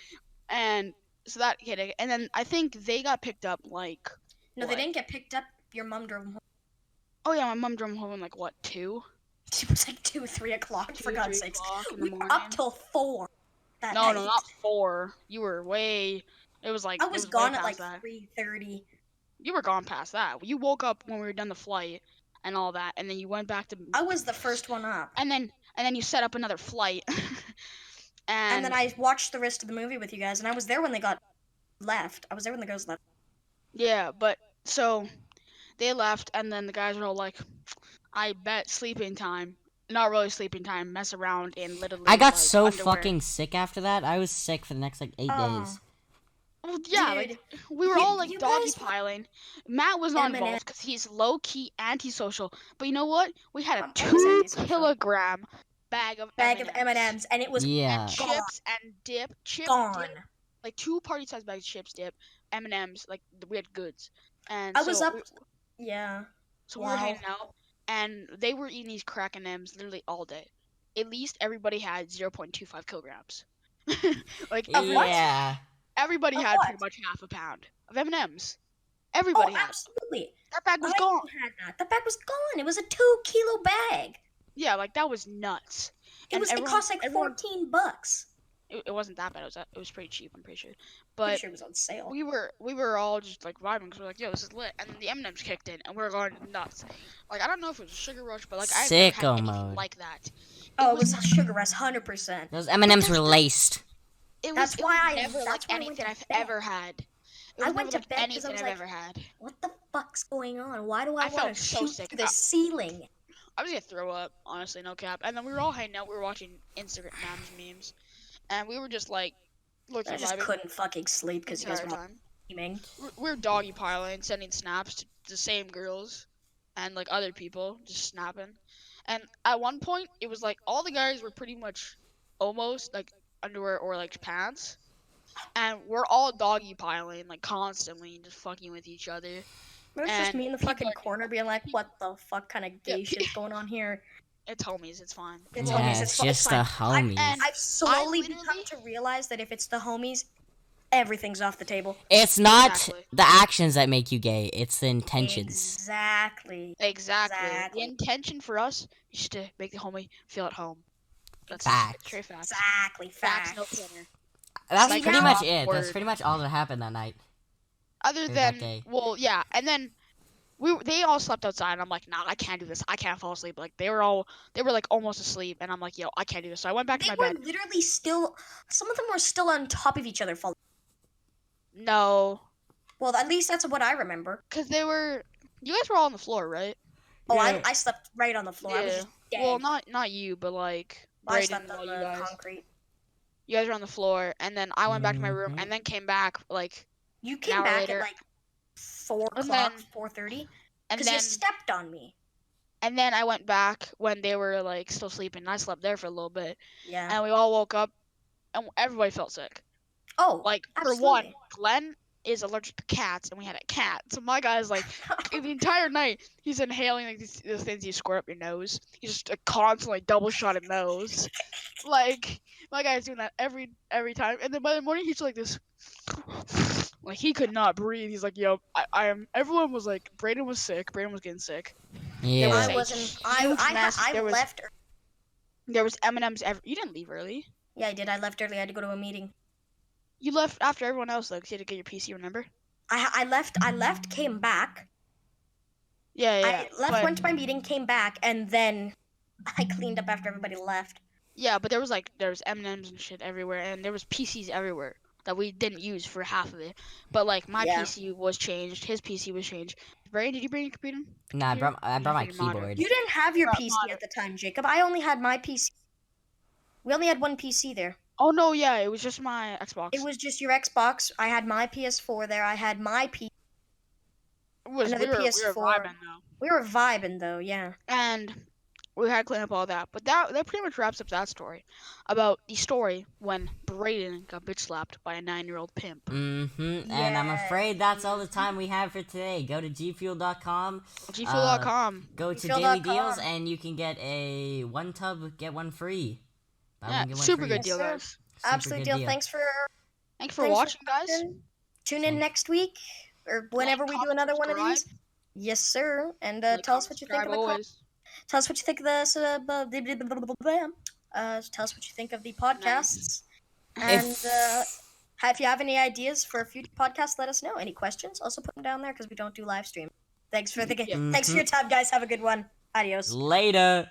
And so that hit it. And then I think they got picked up like No, they what? didn't get picked up. Your mom drove them home. Oh yeah, my mom drove me home in like what 2? It was like 2 or 3 o'clock, 2, for God's 3 sakes. o'clock in the We were morning. up till 4 that No, night. not 4. You were way. It was like I it was way gone at past like that. 3:30. You were gone past that. You woke up when we were done the flight and all that, and then you went back to. I was the first one up. And then you set up another flight. And then I watched the rest of the movie with you guys, and I was there when they got left. I was there when the girls left. Yeah, but so they left, and then the guys were all like, "I bet sleeping time." Not really sleeping time. Mess around and literally. I got like, so underwear. fucking sick after that. I was sick for the next like 8 Oh. days. Well, yeah, Dude, like we were you- all like you doggy guys- piling. Matt was not Eminem. involved because he's low key antisocial. But you know what? We had a I'm always 2 antisocial. kilogram bag of M&Ms, and it was Yeah. and gone. chips and dip. Chip Gone. dip, like 2 party-sized bags of chips, dip, M&Ms. Like we had goods. And I was so up. we- Yeah. So we were Wow. hanging out, and they were eating these crack M&Ms literally all day. At least everybody had 0.25 kilograms. Like Of what? Yeah. everybody Of had what? pretty much half a pound of M&Ms. Oh, Everybody had. absolutely. That bag was I gone. had that. The bag was gone. It was a 2-kilo bag. Yeah, like that was nuts. And It everyone- cost like everyone- $14. It wasn't that bad. It was pretty cheap. I'm pretty sure. Pretty But sure it was on sale. we were all just like vibing because we're like, yo, this is lit. And then the M&Ms kicked in, and we were going nuts. Like I don't know if it was a sugar rush, but like I've never had Sicko anything mode. like that. Oh, it was a sugar rush, 100%. Those M&Ms were laced. That's why I- never like that's why I went anything to I've bed. ever had. It I was went never to bed 'cause I anything was I've like- ever had. What the fuck's going on? Why do I I want felt to so shoot sick. through the ceiling? I was gonna throw up, honestly, no cap. And then we were all hanging out. We were watching Instagram memes, and we were just like, looking I just vibing couldn't fucking sleep because you guys entire were all time. screaming. We're doggy piling, sending snaps to the same girls, and like other people just snapping. And at one point, it was like all the guys were pretty much almost like underwear or like pants, and we're all doggy piling like constantly, just fucking with each other. It was just And me in the people fucking are- corner being like, what the fuck kind of gay shit's going on here? It's homies, it's fine. It's Yeah, homies, it's fine, just fine. the homies. And I've slowly literally- become to realize that if it's the homies, everything's off the table. It's not Exactly. the actions that make you gay, it's the intentions. Exactly. Exactly. Exactly. The intention for us is to make the homie feel at home. That's Facts. straight facts. Exactly. Facts, no Facts. kidding. That's Like, pretty now- much it. That's Word. pretty much all that happened that night. Other Or that than, day. well, yeah, and then they all slept outside. And I'm like, nah, I can't do this. I can't fall asleep. Like they were like almost asleep, and I'm like, yo, I can't do this. So I went back to They my were bed. literally still. Some of them were still on top of each other. No, Well, at least that's what I remember. because they were. You guys were all on the floor, right? Oh, Yeah. I slept right on the floor. I was Yeah. just dead. Well, not you, but like I Brayden slept and all on you the guys. concrete. You guys were on the floor, and then I went back to my room, Mhm. and then came back like, You came hour back later. at like 4 And o'clock, then- 4:30, and because then you stepped on me. and then I went back when they were like still sleeping. And I slept there for a little bit, Yeah. and we all woke up, and everybody felt sick. Oh, Like for one, absolutely. Glenn is allergic to cats, and we had a cat. So my guy's like, the entire night he's inhaling like these things you squirt up your nose. He's just constantly double shotted nose. Like my guy's doing that every time, and then by the morning he's like this. Like he could not breathe. He's like, yo, I am. Everyone was like, Brayden was sick. Brayden was getting sick. Yeah. was I a wasn't. huge mess. I There was- left. There was M&Ms. You didn't leave early. Yeah, I did. I left early. I had to go to a meeting. You left after everyone else though, 'cause you had to get your PC. Remember? I left. Came back. Yeah, yeah. I left. but, Went to my meeting. Came back, and then I cleaned up after everybody left. yeah, but there was M&Ms and shit everywhere, and there was PCs everywhere that we didn't use for half of it. But like my Yeah. PC was changed. His PC was changed. Brayden, did you bring your computer? Nah, I brought my Your monitor. keyboard. You didn't have your Bro, PC at the time, Jacob. I only had my PC. We only had one PC there. Oh no, yeah, it was just my Xbox. It was just your Xbox. I had my PS4 there. I had my P. It was another we were PS4. vibing though. We were vibing though, yeah. And We had to clean up all that. But that pretty much wraps up that story. About the story when Brayden got bitch slapped by a 9-year-old pimp. Mm-hmm. And I'm afraid that's all the time we have for today. Go to gfuel.com. Gfuel.com. Go to Gfuel.com. Daily Deals, and you can get a 1 tub, get 1 free. Buy Yeah, one, get one super free. good deal, Yes, sir. guys. Super Absolute good deal. Thanks for Thanks for Thanks for watching, guys. Tune in next week or whenever we do comment, another one of subscribe. these. Yes, sir. And Like, tell us comment, what you think of subscribe the always. tell us what you think of the tell us what you think of the podcasts. And if you have any ideas for future podcasts, let us know. Any questions? Also put them down there because we don't do live stream. Thanks for Yeah. thanks for your time, guys. Have a good one. Adios. Later.